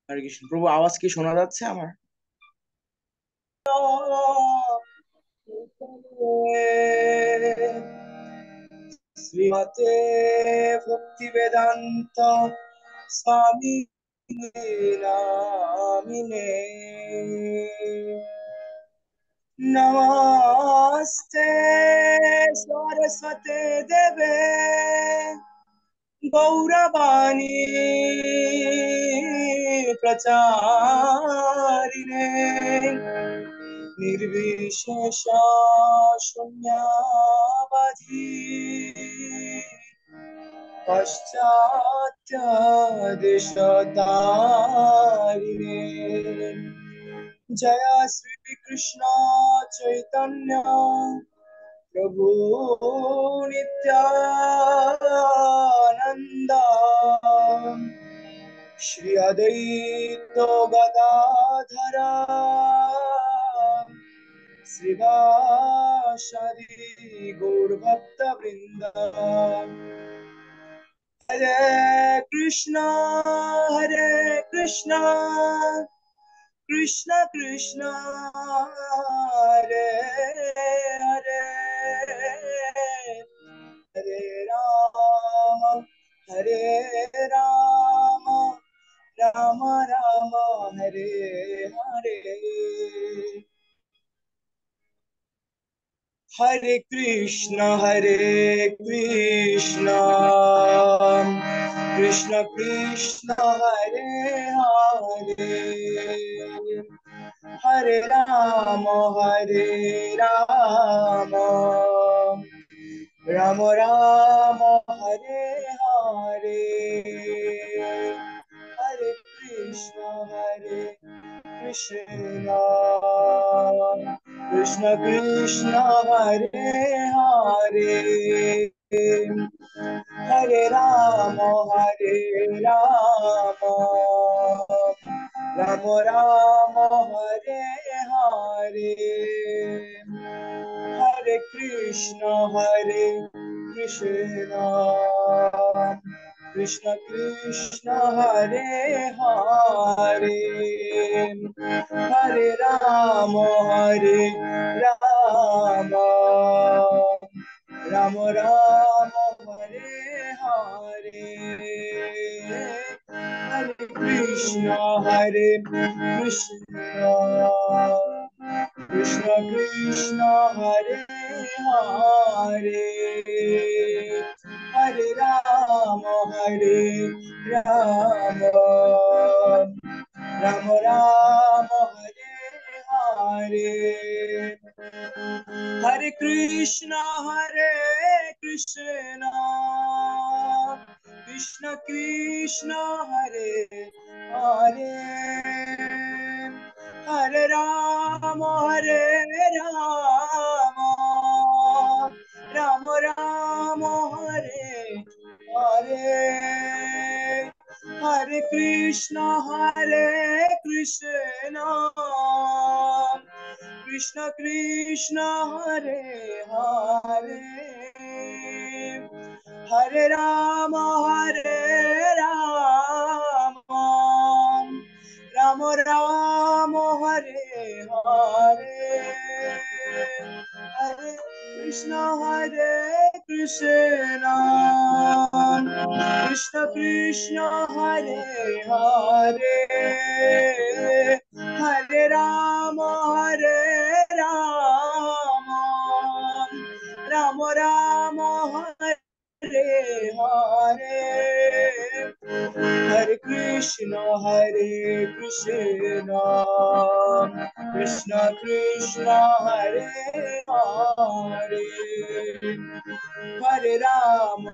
হরে কৃষ্ণ। প্রভু আওয়াজ কি শোনা যাচ্ছে আমার? শ্রীমতে ভক্তি বেদান্ত স্বামী নামিনে নমস্তে সরস্বতে দেবে গৌরবাণী প্রচারিণে निर्विशेष शून्यवादी पश्चात्य देशतारिणे जय श्री कृष्ण चैतन्य प्रभु नित्यानंद श्री अद्वैत गदाधर श्रीवासदि गौरभक्त वृंद हरे Krishna Krishna Krishna Hare Hare Hare Ram Ram Ram Hare Hare Hare Krishna Krishna Krishna Hare Hare Hare Ram Ram Ram Hare Hare Hare Krishna Krishna Krishna Hare Hare Hare Ram Ram Ram Hare Hare Hare Krishna Krishna Krishna Hare Hare Hare Ram Ram Ram Hare Hare Hare Krishna Krishna Krishna Hare Hare Hare Ram Ram Ram Hare Hare Hare Krishna Krishna Krishna Hare Hare Hare Ram Ram Ram Hare Hare Hare Krishna Krishna Krishna Hare Hare Hare Ram Ram Ram Hare Hare Hare Krishna Krishna Krishna Hare Hare Hare Ram Ram Ram Hare Hare Hare Krishna Krishna Krishna Hare Hare Hare Ram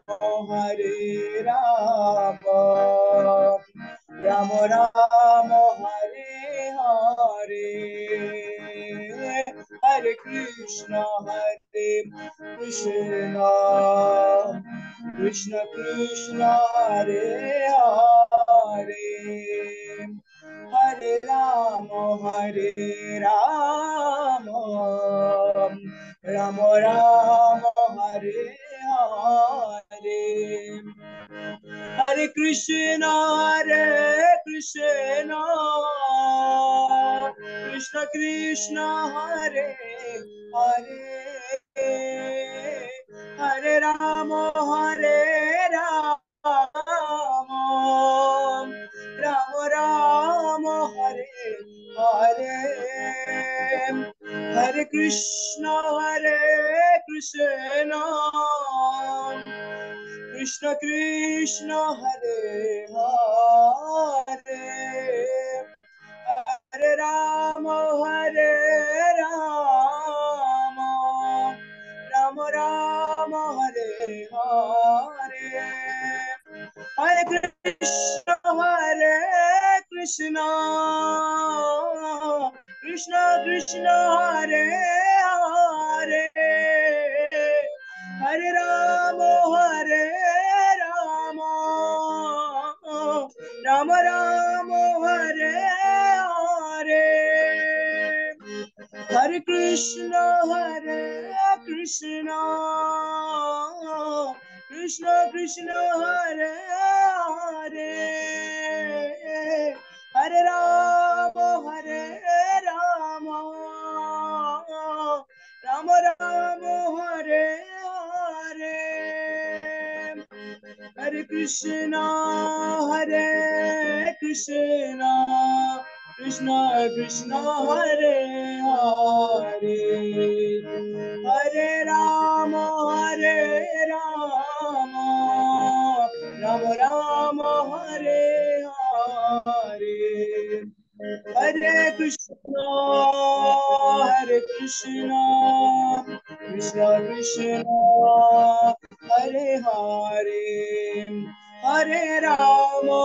Ram Ram Hare Hare Hare Krishna Krishna Krishna Hare Hare Hare Ram Ram Ram Hare Hare Krishna Krishna Krishna Hare Hare Hare Rama Rama Rama Hare Hare Hare Krishna Krishna Krishna Hare Hare Hare Rama Rama Rama Hare Hare Hare Krishna Krishna Krishna Krishna Hare Hare Hare Rama Rama Rama Hare Hare Hare Krishna Krishna Krishna Krishna Hare Hare Hare Rama Rama Rama Rama Hare Hare Hare Krishna Krishna Krishna Krishna Hare Hare Hare Rama Rama Rama Hare Hare Hare Krishna Krishna Krishna Hare Hare Hare Rama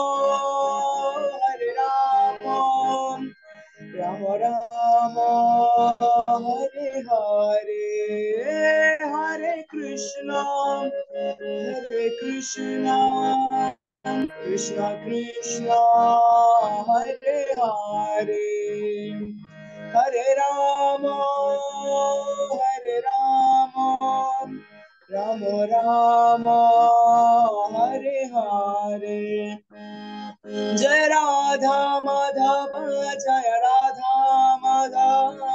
Rama Rama Hare Hare Hare Krishna Krishna Krishna Hare Hare Hare Rama Rama Rama Hare Hare Jai Radha Madhava Jai Radha Madhava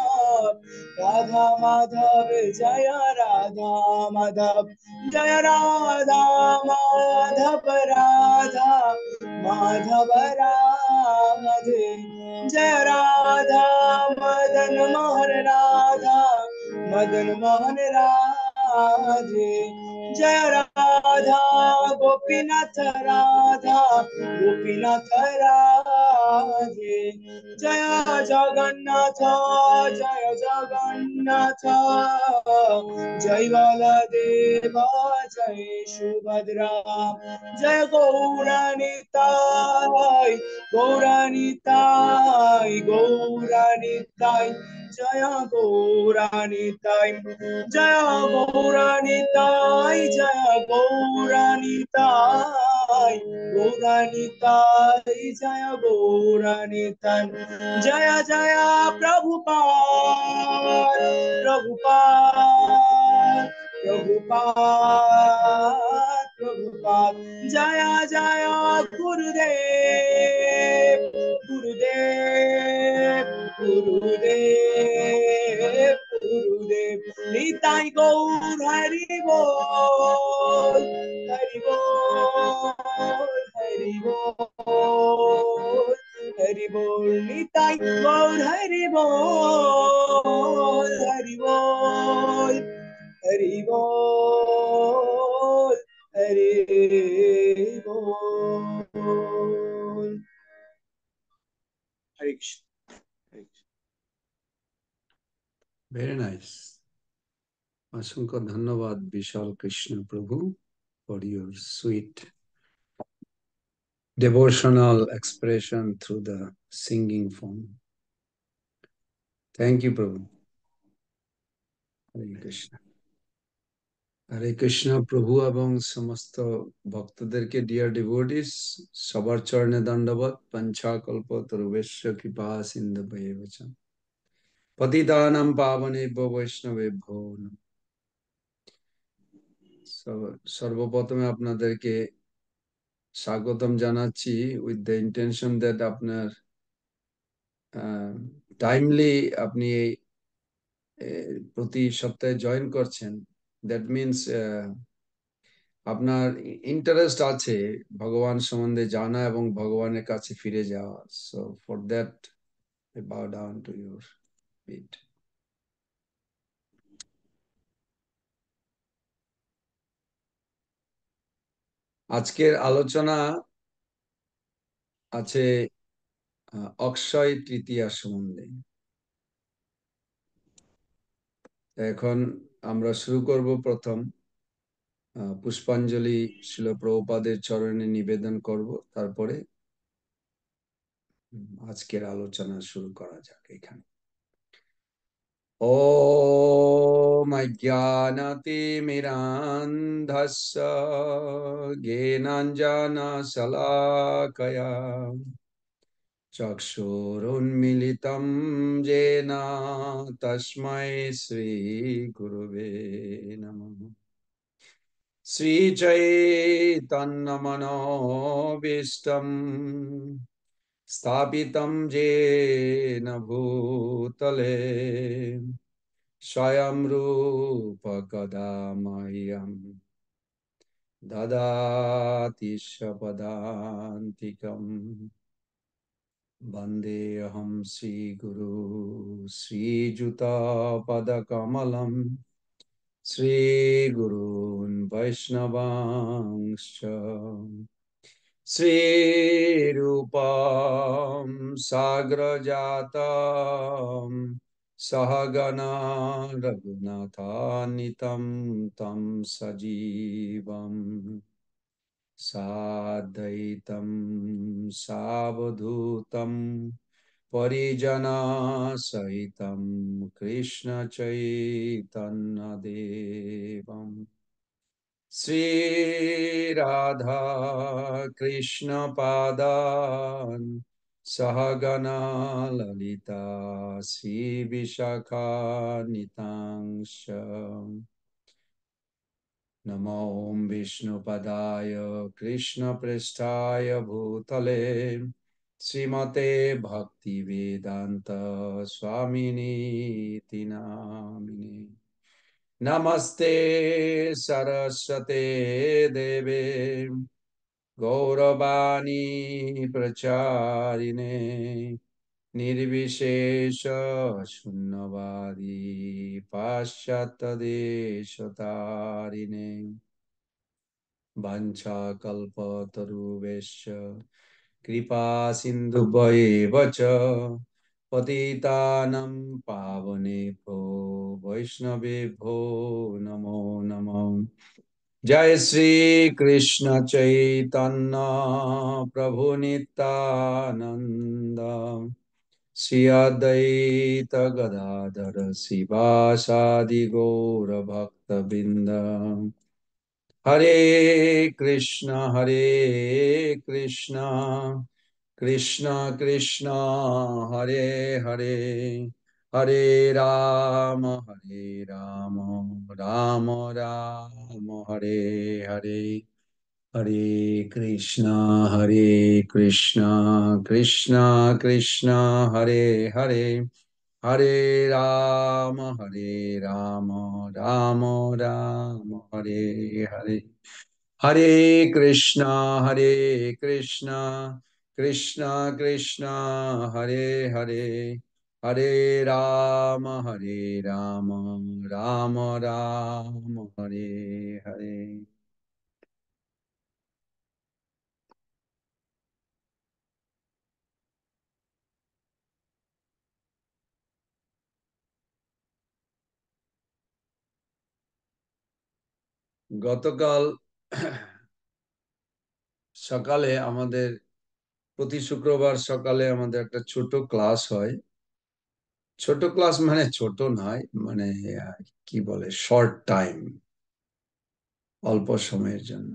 Radha Madhav Jaya Radha Madhav Jaya Radha Madhav Radha Madhav Radhe Jaya Radha Madan Mohan Radha Madan Mohan Radhe Jaya Radha Gopinath Radha Gopinath Radhe Jaya Jagannath Jaya Jagannath Jai Baladeva Jai Subhadra Jai Gauranitai Gauranitai Gauranitai Jaya Gauranitai Jaya Gauranitai Jaya Gauranitai Gauranitai Jaya Gauranitai Jaya Jaya Prabhupada Prabhupada Prabhupada Prabhupada Jaya Jaya Gurudev Gurudev Gurudev Gurudev Nitai Gaur Hari Bol Hari Bol Hari Bol Hari Bol Nitai Gaur Hari Bol Hari Bol Hari Bol Hari Bol Hare Krishna. Very nice. অসংখ্য ধন্যবাদ বিশাল কৃষ্ণ প্রভু for your sweet devotional expression through the singing form. Thank you, Prabhu. Hare Krishna. হরে কৃষ্ণ প্রভু এবং সমস্ত ভক্তদেরকে deer devotees সবার চরণে দণ্ডবত পঞ্চাকল্প তরুবেশ্য কৃপা সিন্ধুভ্যেব চ পতিতানাং পাবনেভ্যো বৈষ্ণবেভ্যো নমঃ। সর্বপ্রথমে আপনাদেরকে স্বাগতম জানাচ্ছি উইথ দ্য ইন্টেনশন দ্যাট আপনার টাইমলি আপনি এই প্রতি সপ্তাহে জয়েন করছেন। দ্যাট মিনস আপনার ইন্টারেস্ট আছে ভগবান সম্বন্ধে জানা এবং ভগবানের কাছে ফিরে যাওয়া। So for that I bow down to your feet. আজকের আলোচনা আছে অক্ষয় তৃতীয়া সম্বন্ধে। এখন আমরা শুরু করব। প্রথম পুষ্পাঞ্জলি শিল প্রভুপাদের চরণে নিবেদন করব, তারপরে আজকের আলোচনা শুরু করা যাক। এখানে ওম অজ্ঞানতিমিরান্ধস্য জ্ঞানাঞ্জনা শলাকয়া চক্ষুরুন্মিলিতং येन তস্मै শ্রী গুরুবে নমঃ। শ্রীচৈতন্যমনোভীষ্টং স্থাপিतं येन भूतले স্বয়ং রূপ কদা মह्यं দদাতি স্বপদান্তিকम्। वन्देऽहं श्रीगुरु श्रीयुतापदकमलं श्रीगुरून् वैष्णवांश्च श्रीरूपं साग्रजातं सहगणा रघुनाथान्वितं तं सजीवम् साद्वैतं सावधूतं परिजनसहितं कृष्णचैतन्यदेवं श्रीराधा कृष्णपादान् सहगणा ललिता श्रीविशाखान्वितांश्च। नमो विष्णुपदाय कृष्णपृष्ठाय भूतले श्रीमते भक्तिवेदान्त स्वामिनीति नामिने। नमस्ते सरस्वते देवे गौरवाणी प्रचारिणे निर्विशेष शून्यवादी पाश्चात्यदेशतारिणे वाञ्छाकल्पतरुभ्यश्च कृपा सिन्धुभ्येव च पतितानं पावनेभ्यो वैष्णवेभ्यो नमो नमः। जय श्री कृष्ण चैतन्य प्रभु नित्यानंद श्री अद्वैत गदाधर शिवासादि गौर भक्त बिंद। हरे कृष्ण कृष्ण कृष्ण हरे हरे हरे राम राम राम हरे हरे। हरे कृष्ण कृष्ण कृष्ण हरे हरे हरे राम राम राम हरे हरे। हरे कृष्ण कृष्ण कृष्ण हरे हरे हरे राम राम राम हरे हरे। গতকাল সকালে আমাদের প্রতি শুক্রবার সকালে আমাদের একটা ছোট ক্লাস হয়। ছোট ক্লাস মানে ছোট নয়, মানে কি বলে, শর্ট টাইম, অল্প সময়ের জন্য,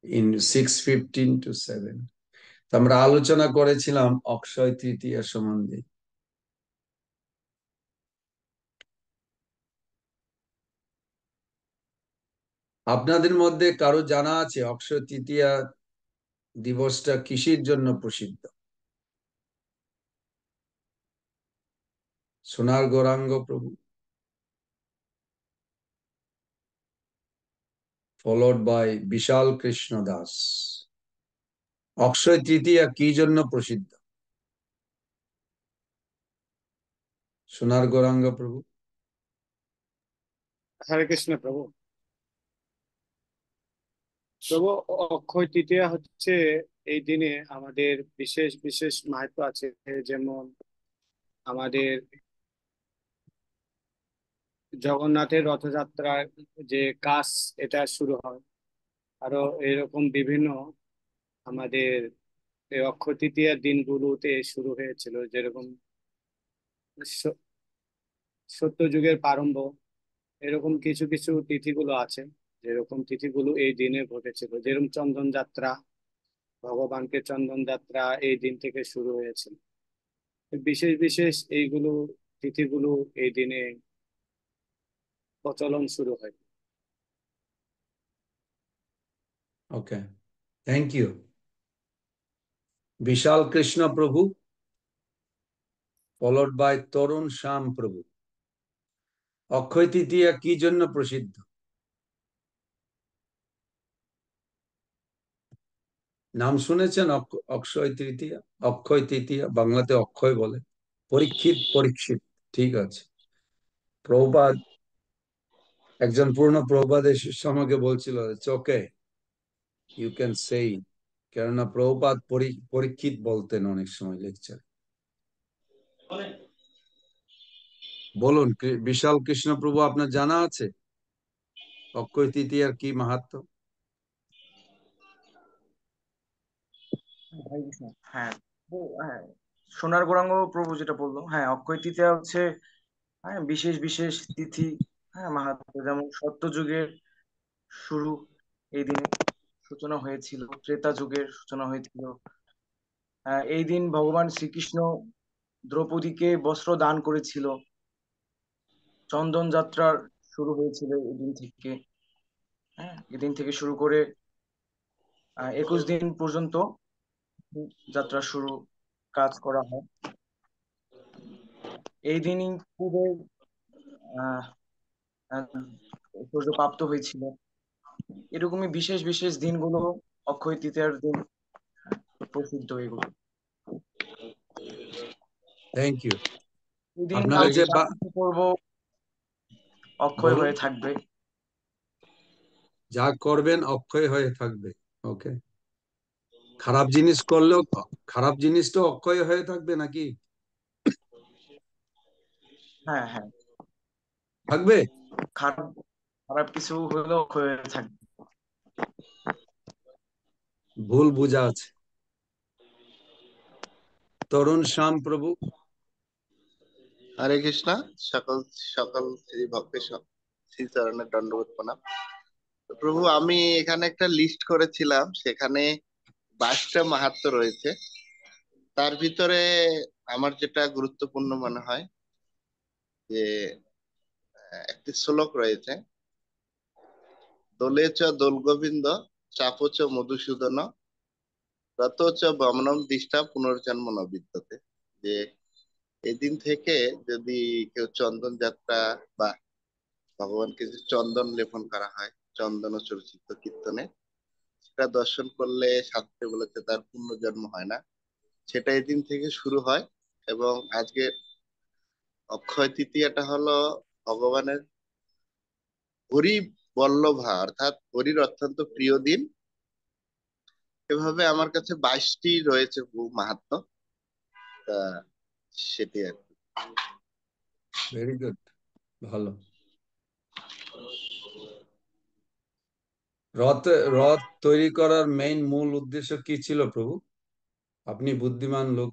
ইন 6:15 to 7। আমরা আলোচনা করেছিলাম অক্ষয় তৃতীয়া সম্বন্ধে। আপনাদের মধ্যে কারো জানা আছে অক্ষয় তৃতীয়া দিবসটা কিসের জন্য প্রসিদ্ধ? সোনার গৌরাঙ্গ প্রভু, ফলোড বাই বিশাল কৃষ্ণ দাস। অক্ষয় তৃতীয়া কি জন্য প্রসিদ্ধ? সোনার গৌরাঙ্গ প্রভু। হরে কৃষ্ণ প্রভু। প্রভু, অক্ষয় তৃতীয়া হচ্ছে এই দিনে আমাদের বিশেষ বিশেষ মাহাত্ম্য আছে। যেমন আমাদের জগন্নাথের রথযাত্রার যে কাজ এটা শুরু হয়, আরো এরকম বিভিন্ন আমাদের এই অক্ষয় তৃতীয়ার দিনগুলোতে শুরু হয়েছিল। যেরকম স- সত্য যুগের প্রারম্ভ, এরকম কিছু কিছু তিথিগুলো আছে, যেরকম তিথিগুলো এই দিনে ঘটেছিল। যেরকম চন্দন যাত্রা, ভগবানকে চন্দন যাত্রা এই দিন থেকে শুরু হয়েছিল। বিশেষ বিশেষ এইগুলো তিথিগুলো এই দিনে প্রচলন শুরু হয়। ওকে, থ্যাংক ইউ। বিশাল কৃষ্ণ প্রভু, ফলোড বাই তরুণ শ্যাম প্রভু। অক্ষয় তৃতীয়া কি জন্য প্রসিদ্ধ? নাম শুনেছেন অক্ষয় তৃতীয়া? অক্ষয় তৃতীয়া বাংলাতে অক্ষয় বলে। পরীক্ষিত, পরীক্ষিত, ঠিক আছে। প্রভুপাদ, একজন পূর্ণ প্রভুপাদের শিষ্য আমাকে বলছিল ওকে, ইউ ক্যান সেই, কেননা প্রভুপাদ পরীক্ষিত বলতেন অনেক সময় লেকচার। বলুন, বিশাল কৃষ্ণ প্রভু, আপনার জানা আছে অক্ষয় তৃতীয়ার কি মাহাত্ম্য? হরে কৃষ্ণ। হ্যাঁ, হ্যাঁ, সোনার গৌরাঙ্গ প্রভু যেটা বললো, হ্যাঁ, অক্ষয় তৃতীয়া হচ্ছে হ্যাঁ বিশেষ বিশেষ তিথি। হ্যাঁ, মাহাত্ম্য যেমন সত্য যুগের শুরু এই দিনে সূচনা হয়েছিল, ত্রেতা যুগের সূচনা হয়েছিল। এই দিন ভগবান শ্রীকৃষ্ণ দ্রৌপদীকে বস্ত্র দান করেছিল। চন্দন যাত্রার শুরু হয়েছিল এদিন থেকে। হ্যাঁ, এদিন থেকে শুরু করে 21 দিন পর্যন্ত যাত্রা শুরু কাজ করা হয়। এই দিনই পূর্বে আহ ঐশ্বর্য প্রাপ্ত হয়েছিল। এরকমই বিশেষ বিশেষ দিনগুলো অক্ষয় তৃতীয়ার দিন প্রসিদ্ধ এগুলো। Thank you. এই দিন আপনারা যে যা কিছু করবো অক্ষয় বলুন, হয়ে থাকবে। যা করবেন অক্ষয় হয়ে থাকবে। ওকে, খারাপ জিনিস করলেও খারাপ জিনিসটা অক্ষয় হয়ে থাকবে নাকি? হ্যাঁ, হ্যাঁ, থাকবে। খারাপ খারাপ কিছু হলেও অক্ষয় হয়ে থাকবে। ভুল বুঝা আছে। তরুণ শ্যাম প্রভু। হরে কৃষ্ণ। সকল সকল শ্রী ভক্তের শ্রী চরণের দণ্ডবোধ প্রণাম। তো প্রভু, আমি এখানে একটা লিস্ট করেছিলাম, সেখানে 22টা মাহাত্ম্য রয়েছে। তার ভিতরে আমার যেটা গুরুত্বপূর্ণ মনে হয় যে একটি শ্লোক রয়েছে, দোলে চ দোল গোবিন্দ, চাপো চ মধুসূদন, রত চ বমনম দিষ্টা পুনর্জন্ম ন বিদ্যতে। যে এই দিন থেকে যদি কেউ চন্দন যাত্রা বা ভগবানকে যে চন্দন লেপন করা হয় চন্দন ও চর্চিত কীর্তনে, সেটা দর্শন করলে শাস্ত্রে বলেছে তার পুনর্জন্ম হয় না, সেটা এই দিন থেকে শুরু হয়। এবং আজকে অক্ষয় তৃতীয়াটা হলো ভগবানের হরি বল্লভা, অর্থাৎ হরির অত্যন্ত প্রিয় দিন। এভাবে আমার কাছে 22টি রয়েছে মাহাত্ম্য। তা সেটি আর কি। ভেরি গুড, ভালো। রথ রথ তৈরি করার মেইন মূল উদ্দেশ্য কি ছিল প্রভু? আপনি বুদ্ধিমান লোক।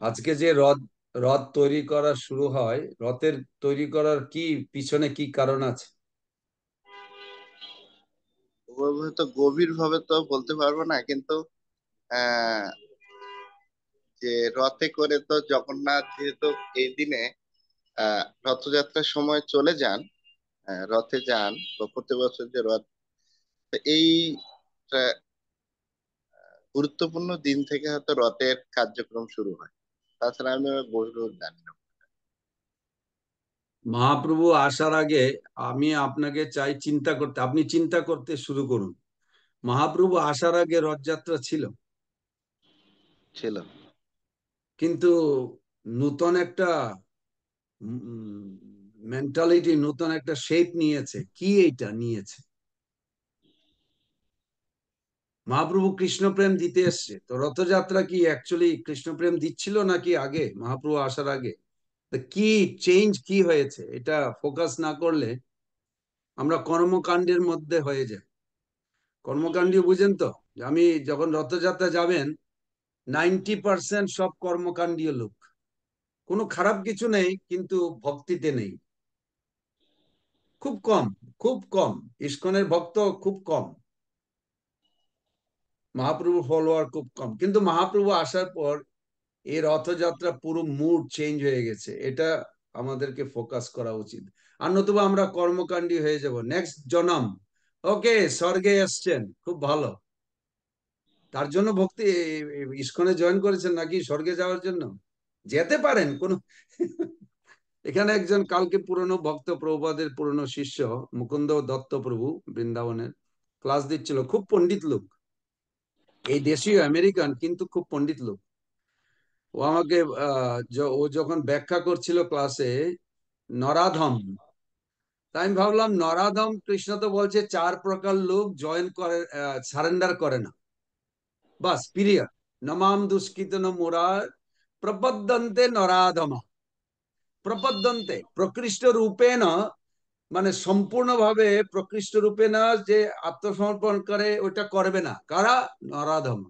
আজকে যে রথ রথ তৈরি করা শুরু হয়, রথের তৈরি করার কি পিছনে কি কারণ আছে? ওভাবে তো গভীর ভাবে তো বলতে পারবো না, কিন্তু আহ যে রথে করে তো জগন্নাথ যেহেতু এই দিনে রথযাত্রার সময় চলে যান, রথে যান বা প্রতি বছর যে রথ, তো এই গুরুত্বপূর্ণ দিন থেকে হয়তো রথের কার্যক্রম শুরু হয়। তাছাড়া আমি বহির জানি না। মহাপ্রভু আসার আগে আমি আপনাকে চাই চিন্তা করতে, আপনি চিন্তা করতে শুরু করুন। মহাপ্রভু আসার আগে রথযাত্রা ছিল, ছিল। কিন্তু নূতন একটা মেন্টালিটি, নতুন একটা শেপ নিয়েছে। কি এইটা নিয়েছে? মহাপ্রভু কৃষ্ণ প্রেম দিতে এসছে, তো রথযাত্রা কি অ্যাকচুয়ালি কৃষ্ণ প্রেম দিচ্ছিল নাকি আগে, মহাপ্রভু আসার আগে? তো কি চেঞ্জ কি হয়েছে, এটা ফোকাস না করলে আমরা কর্মকাণ্ডের মধ্যে হয়ে যাই। কর্মকাণ্ড বুঝেন তো? আমি যখন রথযাত্রা যাবেন, 90% সব কর্মকাণ্ডীয় লোক। কোনো খারাপ কিছু নেই, কিন্তু ভক্তিতে নেই, খুব কম, খুব কম। ইস্কনের ভক্ত খুব কম, মহাপ্রভু ফলোয়ার খুব কম। কিন্তু মহাপ্রভু আসার পর এই রথযাত্রা পুরো মুড চেঞ্জ হয়ে গেছে। এটা আমাদেরকে ফোকাস করা উচিত, আর নতুবা আমরা কর্মকাণ্ডী হয়ে যাব। নেক্সট জনম, ওকে, স্বর্গে এসছেন, খুব ভালো। তার জন্য ভক্তি ইস্কনে জয়েন করেছেন নাকি স্বর্গে যাওয়ার জন্য? যেতে পারেন কোনো এখানে একজন কালকে পুরনো ভক্ত, প্রভুপাদের পুরনো শিষ্য মুকুন্দ দত্ত প্রভু বৃন্দাবনের ক্লাস দিচ্ছিল, খুব পণ্ডিত লোক, এই দেশীয় আমেরিকান, কিন্তু খুব পণ্ডিত লোক। ও আমাকে ও যখন ব্যাখ্যা করছিল ক্লাসে নরাধম, তাই আমি ভাবলাম নরাধম, কৃষ্ণ তো বলছে 4 প্রকার লোক জয়েন করে, সারেন্ডার করে না, বাস পিরিয়ড। নমাম দুষ্কৃত মোরার প্রপদ্যন্তে নরাধম। প্রপদ্যন্তে প্রকৃষ্ট রূপে না, মানে সম্পূর্ণভাবে প্রকৃষ্ট রূপে না, যে আত্মসমর্পণ করে ওটা করবে না, কারা? নরাধম।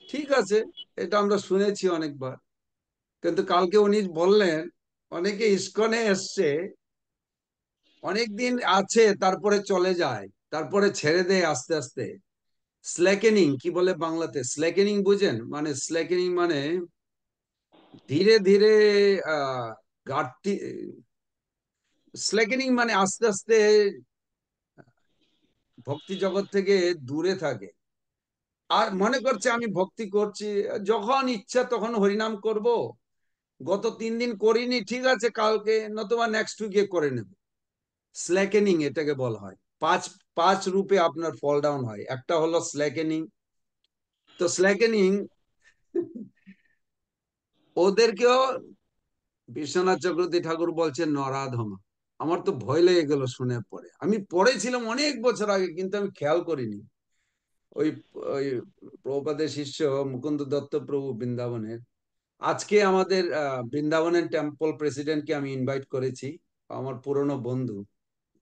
ঠিক আছে, এটা আমরা শুনেছি অনেকবার, কিন্তু কালকে উনি বললেন অনেকে ইস্কনে এসছে, অনেকদিন আছে, তারপরে চলে যায়, তারপরে ছেড়ে দেয় আস্তে আস্তে। স্ল্যাকেনিং কি বলে বাংলাতে? স্ল্যাকেনিং বুঝেন? মানে স্ল্যাকেনিং মানে ধীরে ধীরে ঘাটতি। স্ল্যাকেনিং মানে আস্তে আস্তে ভক্তি জগৎ থেকে দূরে থাকে, আর মনে করছে আমি ভক্তি করছি, যখন ইচ্ছা তখন হরিনাম করব, গত 3 দিন করিনি, ঠিক আছে কালকে নতুবা নেক্সট উইকে করে নেব। স্ল্যাকেনিং এটাকে বলা হয়। পাঁচ পাঁচ রূপে আপনার ফল ডাউন হয়, একটা হলো স্ল্যাকেনিং। তো স্ল্যাকেনিং ওদেরকেও বিশ্বনাথ চক্রবর্তী ঠাকুর বলছেন নরাধম। আমার তো ভয় লেগে গেল শুনে, পরে আমি পড়েছিলাম অনেক বছর আগে, কিন্তু আমি খেয়াল করিনি। ওই ওই প্রভুপাদের শিষ্য মুকুন্দ দত্ত প্রভু বৃন্দাবনের, আজকে আমাদের বৃন্দাবনের টেম্পল প্রেসিডেন্টকে আমি ইনভাইট করেছি, আমার পুরনো বন্ধু,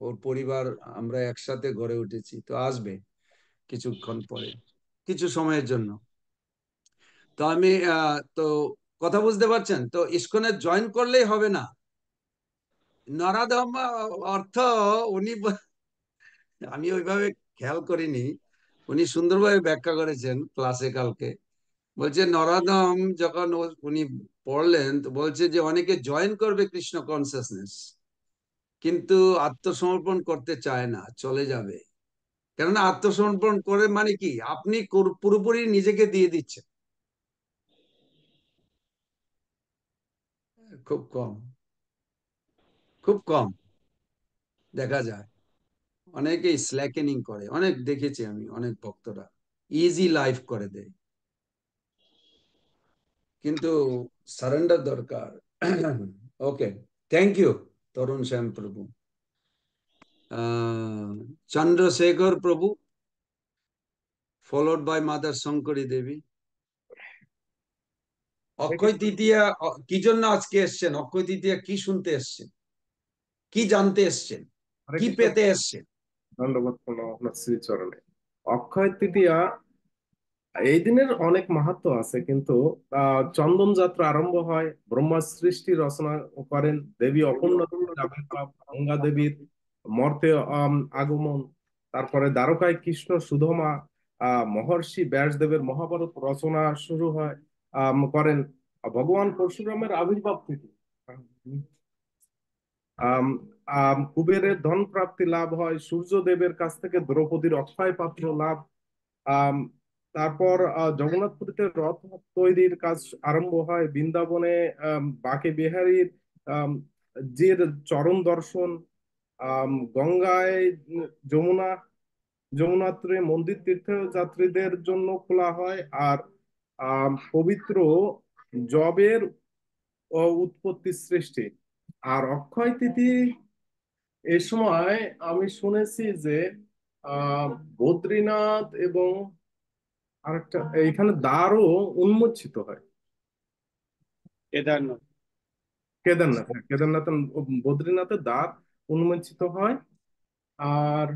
ওর পরিবার, আমরা একসাথে গড়ে উঠেছি, তো আসবে কিছুক্ষণ পরে, কিছু সময়ের জন্য। তো আমি তো কথা বুঝতে পারছেন তো, ইসকনে জয়েন করলেই হবে না। নরাধম অর্থ উনি আমি ওইভাবে খেয়াল করিনি, উনি সুন্দরভাবে ব্যাখ্যা করেছেন ক্লাসে কালকে। বলছে নরাধম যখন উনি পড়লেন, তো বলছে যে অনেকে জয়েন করবে কৃষ্ণ কনসিয়াসনেস, কিন্তু আত্মসমর্পণ করতে চায় না, চলে যাবে। কেননা আত্মসমর্পণ করে মানে কি, আপনি পুরোপুরি নিজেকে দিয়ে দিচ্ছেন। খুব কম, খুব কম দেখা যায়। অনেকেই স্ল্যাকেনিং করে, অনেক দেখেছি আমি, অনেক ভক্তরা ইজি লাইফ করে দেয়, কিন্তু সারেন্ডার দরকার। ওকে, থ্যাংক ইউ তরুণ শ্যাম প্রভু। চন্দ্রশেখর প্রভু, ফলোড বাই মাদার শঙ্করী দেবী। হরে অক্ষয় কৃষ্ণ। তৃতীয়া কি জন্য আজকে এসছেন? অক্ষয় তৃতীয়া কি শুনতে এসছেন, কি জানতে এসছেন, হরে কি কৃষ্ণ। পেতে এসছেন? দণ্ডবোধ প্রণাম আপনার শ্রীচরণে। অক্ষয় তৃতীয়া এই দিনের অনেক মাহাত্ম্য আছে, কিন্তু চন্দন যাত্রা আরম্ভ হয়, ব্রহ্মা সৃষ্টি রচনা করেন, দেবী অপর্ণা দেবীর আবির্ভাব, গঙ্গা দেবীর মর্তে আগমন, তারপরে দ্বারকায় কৃষ্ণ সুধমা মহর্ষি ব্যাসদেবের মহাভারত রচনা শুরু হয় করেন, ভগবান পরশুরামের আবির্ভাব থেকে কুবেরের ধন প্রাপ্তি লাভ হয়, সূর্যদেবের কাছ থেকে দ্রৌপদীর অক্ষয় পাত্র লাভ। আম, তারপর জগন্নাথপুরীতে রথ তৈরির কাজ আরম্ভ হয়, বৃন্দাবনে বাঁকে বিহারীর আম, যে চরণ দর্শন, গঙ্গায় যমুনা যমুনাত্রী মন্দির তীর্থযাত্রীদের জন্য খোলা হয়। আর পবিত্র জবের উৎপত্তি সৃষ্টি। আর অক্ষয় তৃতীয় এ সময় আমি শুনেছি যে বদ্রীনাথ এবং আরেকটা এখানে দ্বারও উন্মোচিত হয়। কেদারনাথ। কেদারনাথ, হ্যাঁ, কেদারনাথ বদ্রীনাথের দ্বার উন্মোচিত হয়। আর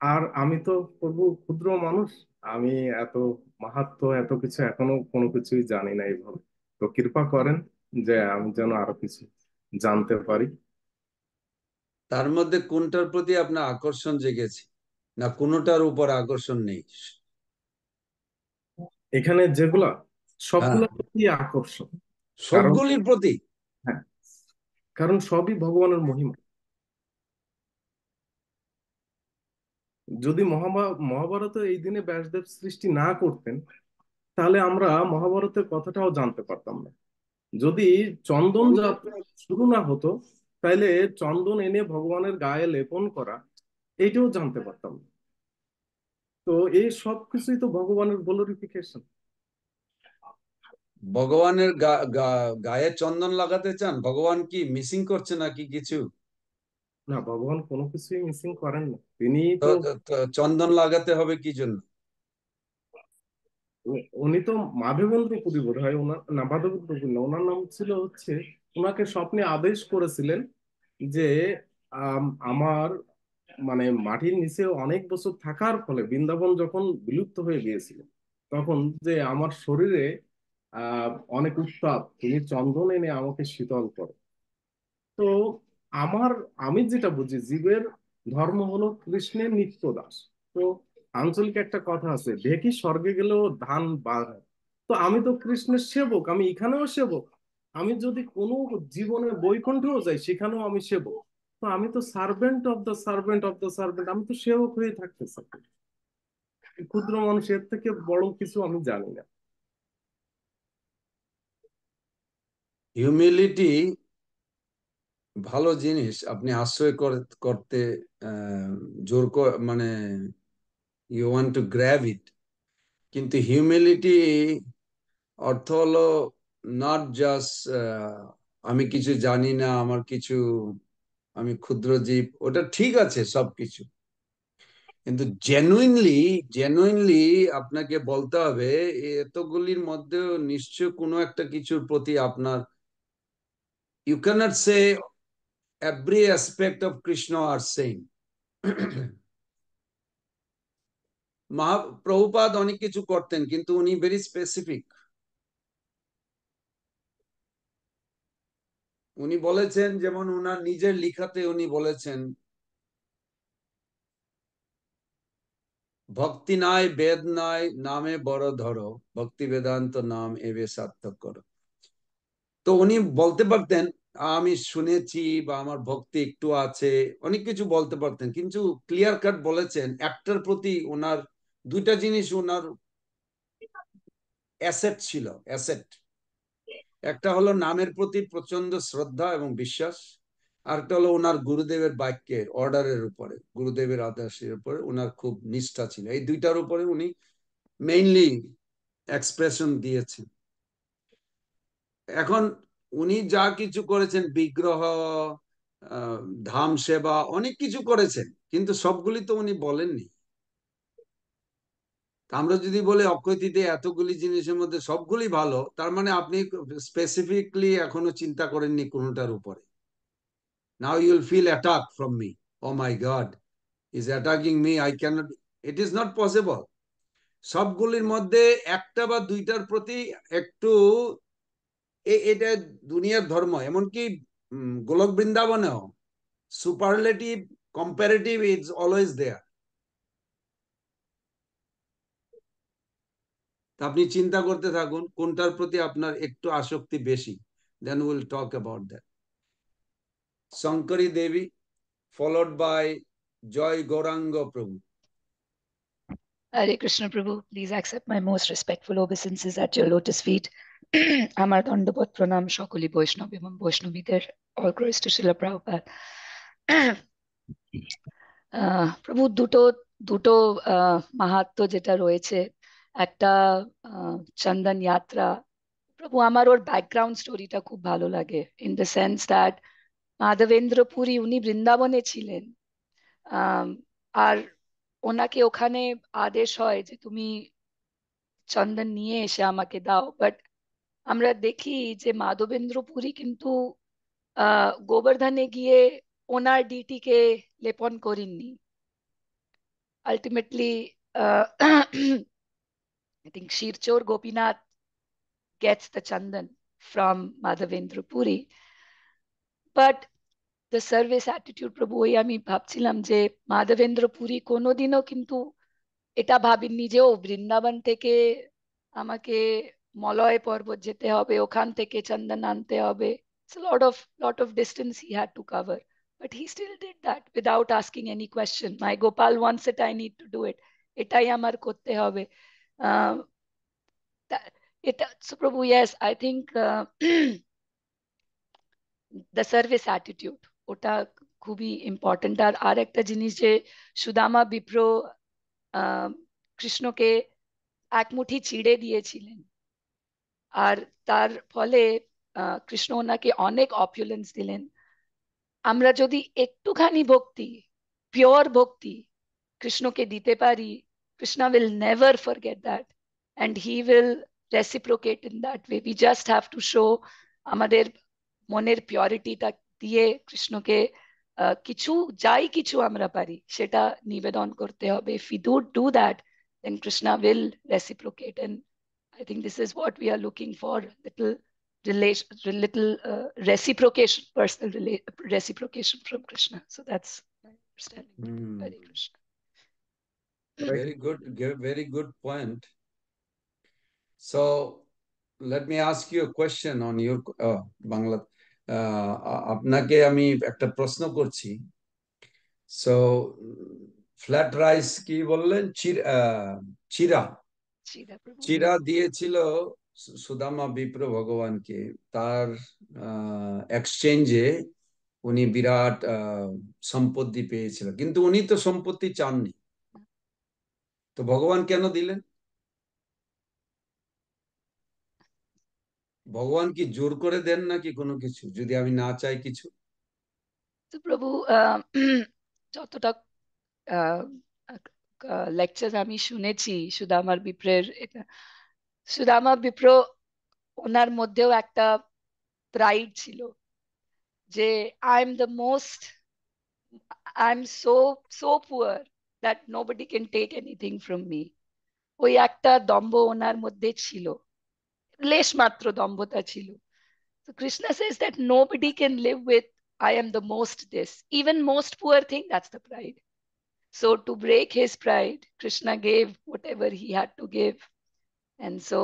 আর আমি তো প্রভু ক্ষুদ্র মানুষ, আমি এত মাহাত্ম্য এত কিছু এখনো কোনো কিছুই জানি না এইভাবে। তো কৃপা করেন যে আমি যেন আরো কিছু জানতে পারি। তার মধ্যে কোনটার প্রতি আপনার আকর্ষণ জেগেছে, না কোনোটার উপর আকর্ষণ নেই? এখানে যেগুলা হ্যাঁ, সবগুলোর প্রতি আকর্ষণ। কারণ সবগুলির প্রতি। হ্যাঁ, কারণ সবই ভগবানের মহিমা। যদি মহাভারতে এই দিনে ব্যাসদেব সৃষ্টি না করতেন, তাহলে আমরা মহাভারতের কথাটাও জানতে পারতাম না। যদি চন্দন যাত্রা শুরু না হতো, তাহলে চন্দন এনে ভগবানের গায়ে লেপন করা এইটাও জানতে পারতাম না। তো এই সব কিছুই তো ভগবানের গ্লোরিফিকেশন। ভগবানের গায়ে চন্দন লাগাতে চান? ভগবান কি মিসিং করছে নাকি কিছু? না, ভগবান কোনো কিছুই মিসিং করেন না। তিনি তো তো তো চন্দন লাগাতে হবে কি জন্য? উনি তো মাধবেন্দ্র পুরী বোধ হয় ওনার, না মাধবেন্দ্র পুরী না, ওনার নাম ছিল হচ্ছে, ওনাকে স্বপ্নে আদেশ করেছিলেন যে আমার মানে মাটির নিচে অনেক বছর থাকার ফলে বৃন্দাবন যখন বিলুপ্ত হয়ে গিয়েছিল, তখন যে আমার শরীরে আহ অনেক উত্তাপ, তুমি চন্দন এনে আমাকে শীতল করো। তো আমার আমি যেটা বুঝি, জীবের ধর্ম হলো কৃষ্ণের নিত্য দাস। তো আঞ্চলিক একটা কথা আছে, ঢেকি স্বর্গে গেলেও ধান বাড়ে। তো আমি তো কৃষ্ণের সেবক, আমি এখানেও সেবক। আমি যদি কোনো জীবনে বৈকুণ্ঠেও যাই, সেখানেও আমি সেবক। তো আমি তো servant of the servant of the servant, আমি তো সেবক হয়ে থাকতে চাই। ক্ষুদ্র মানুষের থেকে বড় কিছু আমি জানি না। হিউমিলিটি ভালো জিনিস, আপনি আশ্রয় করতে মানে you want to grab it. কিন্তু হিউমিলিটি অর্থ হলো নট জাস্ট আমি কিছু জানি না, আমার কিছু, আমি ক্ষুদ্র জীব, ওটা ঠিক আছে সবকিছু। কিন্তু জেনুইনলি জেনুইনলি আপনাকে বলতে হবে এতগুলির মধ্যেও নিশ্চয় কোনো একটা কিছুর প্রতি আপনার, you cannot say every aspect of Krishna আর সেম। প্রভুপাদ অনেক কিছু করতেন, কিন্তু উনি ভেরি স্পেসিফিক। উনি বলেছেন, যেমন উনার নিজের লিখাতে উনি বলেছেন, ভক্তি নাই বেদ নাই নামে বড় ধরো, ভক্তি বেদান্ত নাম এবে সার্থক করো। তো উনি বলতে পারতেন আমি শুনেছি বা আমার ভক্তি একটু আছে, অনেক কিছু বলতে পারতেন, কিন্তু ক্লিয়ার কাট বলেছেন একটার প্রতি ওনার দুইটা জিনিস ওনার অ্যাসেট ছিল, অ্যাসেট। একটা হলো নামের প্রতি প্রচন্ড শ্রদ্ধা এবং বিশ্বাস, আর একটা হলো ওনার গুরুদেবের বাক্যের অর্ডারের উপরে, গুরুদেবের আদেশের উপরে ওনার খুব নিষ্ঠা ছিল। এই দুইটার উপরে উনি মেইনলি এক্সপ্রেশন দিয়েছেন। এখন উনি যা কিছু করেছেন, বিগ্রহ, ধাম সেবা, অনেক কিছু করেছেন, কিন্তু সবগুলি তো উনি বলেননি। আমরা যদি বলি অক্ষয় তৃতীয়া এতগুলি জিনিসের মধ্যে সবগুলি ভালো, তার মানে আপনি স্পেসিফিকলি এখনো চিন্তা করেননি কোনোটার উপরে। Now you will feel attack from me, oh my god, is attacking me, I can't, it is not possible. সবগুলির মধ্যে একটা বা দুইটার প্রতি একটু, এটা দুনিয়ার ধর্ম, এমনকি গোলক বৃন্দাবনেও superlative comparative is always there. আপনি চিন্তা করতে থাকুন, কোনটার প্রতি আপনার একটু আসক্তি বেশি, then will talk about that. Sankari Devi, followed by Joy Gauranga Prabhu. Hare Krishna Prabhu, please accept my most respectful obeisances at your lotus feet. আমার দণ্ডবোধ প্রণাম সকলি বৈষ্ণব এবং বৈষ্ণবীদের, all glories to Srila Prabhupada. প্রভু দুটো দুটো মাহাত্ম্য যেটা রয়েছে, একটা চন্দন যাত্রা। প্রভু আমার ওর ব্যাকগ্রাউন্ড স্টোরিটা খুব ভালো লাগে, in the sense that Madhavendra Puri উনি বৃন্দাবনে ছিলেন, আর ওনাকে ওখানে আদেশ হয় যে তুমি চন্দন নিয়ে এসে আমাকে দাও, বাট আমরা দেখি যে মাধবেন্দ্র পুরী কিন্তু গোবর্ধনে গিয়ে ওনার ডিটিকে লেপন করেননি। Ultimately I think Shirchor Gopinath gets the chandan from Madhavendra Puri. But the service attitude, প্রভু, ওই আমি ভাবছিলাম যে মাধবেন্দ্র পুরী কোনোদিনও কিন্তু এটা ভাবেননি যে ও বৃন্দাবন থেকে আমাকে মলয় পর্বত যেতে হবে, ওখান থেকে চন্দন আনতে হবে। It's a lot of distance he had to cover, but he still did that without asking any question. My Gopal wants it, I need to do it. এটাই আমার করতে হবে। So Prabhu, yes, I think the service attitude, ওটা খুবই important. আর একটা জিনিস যে সুদামা বিপ্র কৃষ্ণকে এক মুঠি চিড়ে দিয়েছিলেন, আর তার ফলে কৃষ্ণ ওনাকে অনেক অপুলেন্স দিলেন। আমরা যদি একটুখানি ভক্তি, পিওর ভক্তি কৃষ্ণকে দিতে পারি, Krishna will never forget that and he will reciprocate in that way. We just have to show আমাদের মনের পিওরিটিটা দিয়ে কৃষ্ণকে কিছু যাই কিছু আমরা পারি সেটা নিবেদন করতে হবে। If we do that, then Krishna will reciprocate, and I think this is what we are looking for, little reciprocation, personal reciprocation from Krishna. So that's my understanding. Hare Krishna. Very good point. So let me ask you a question on your Bangla. আপনাকে আমি একটা প্রশ্ন করছি। So flat rice কি বললেন? চিরা দিয়েছিল সুদামা বিপ্র ভগবানকে, তার এক্সচেঞ্জে উনি বিরাট সম্পত্তি পেয়েছিল, কিন্তু উনি তো সম্পত্তি চাননি, তো ভগবান কেন দিলেন? ভগবান কি জোর করে দেন নাকি কোনো কিছু, যদি আমি না চাই কিছু? তো প্রভু যতটা লেকচার আমি শুনেছি সুদামার বিপ্রের, সুদামা বিপ্র ওনার মধ্যেও একটা প্রাইড ছিল যে I'm so poor that nobody can take anything from me. ওই একটা দম্ভ ওনার মধ্যে ছিল, লেশ মাত্র দম্ভতা ছিল। So Krishna says that nobody can live with I am the most this, even most poor thing, that's the pride. So to break his pride, Krishna gave whatever he had to give. And so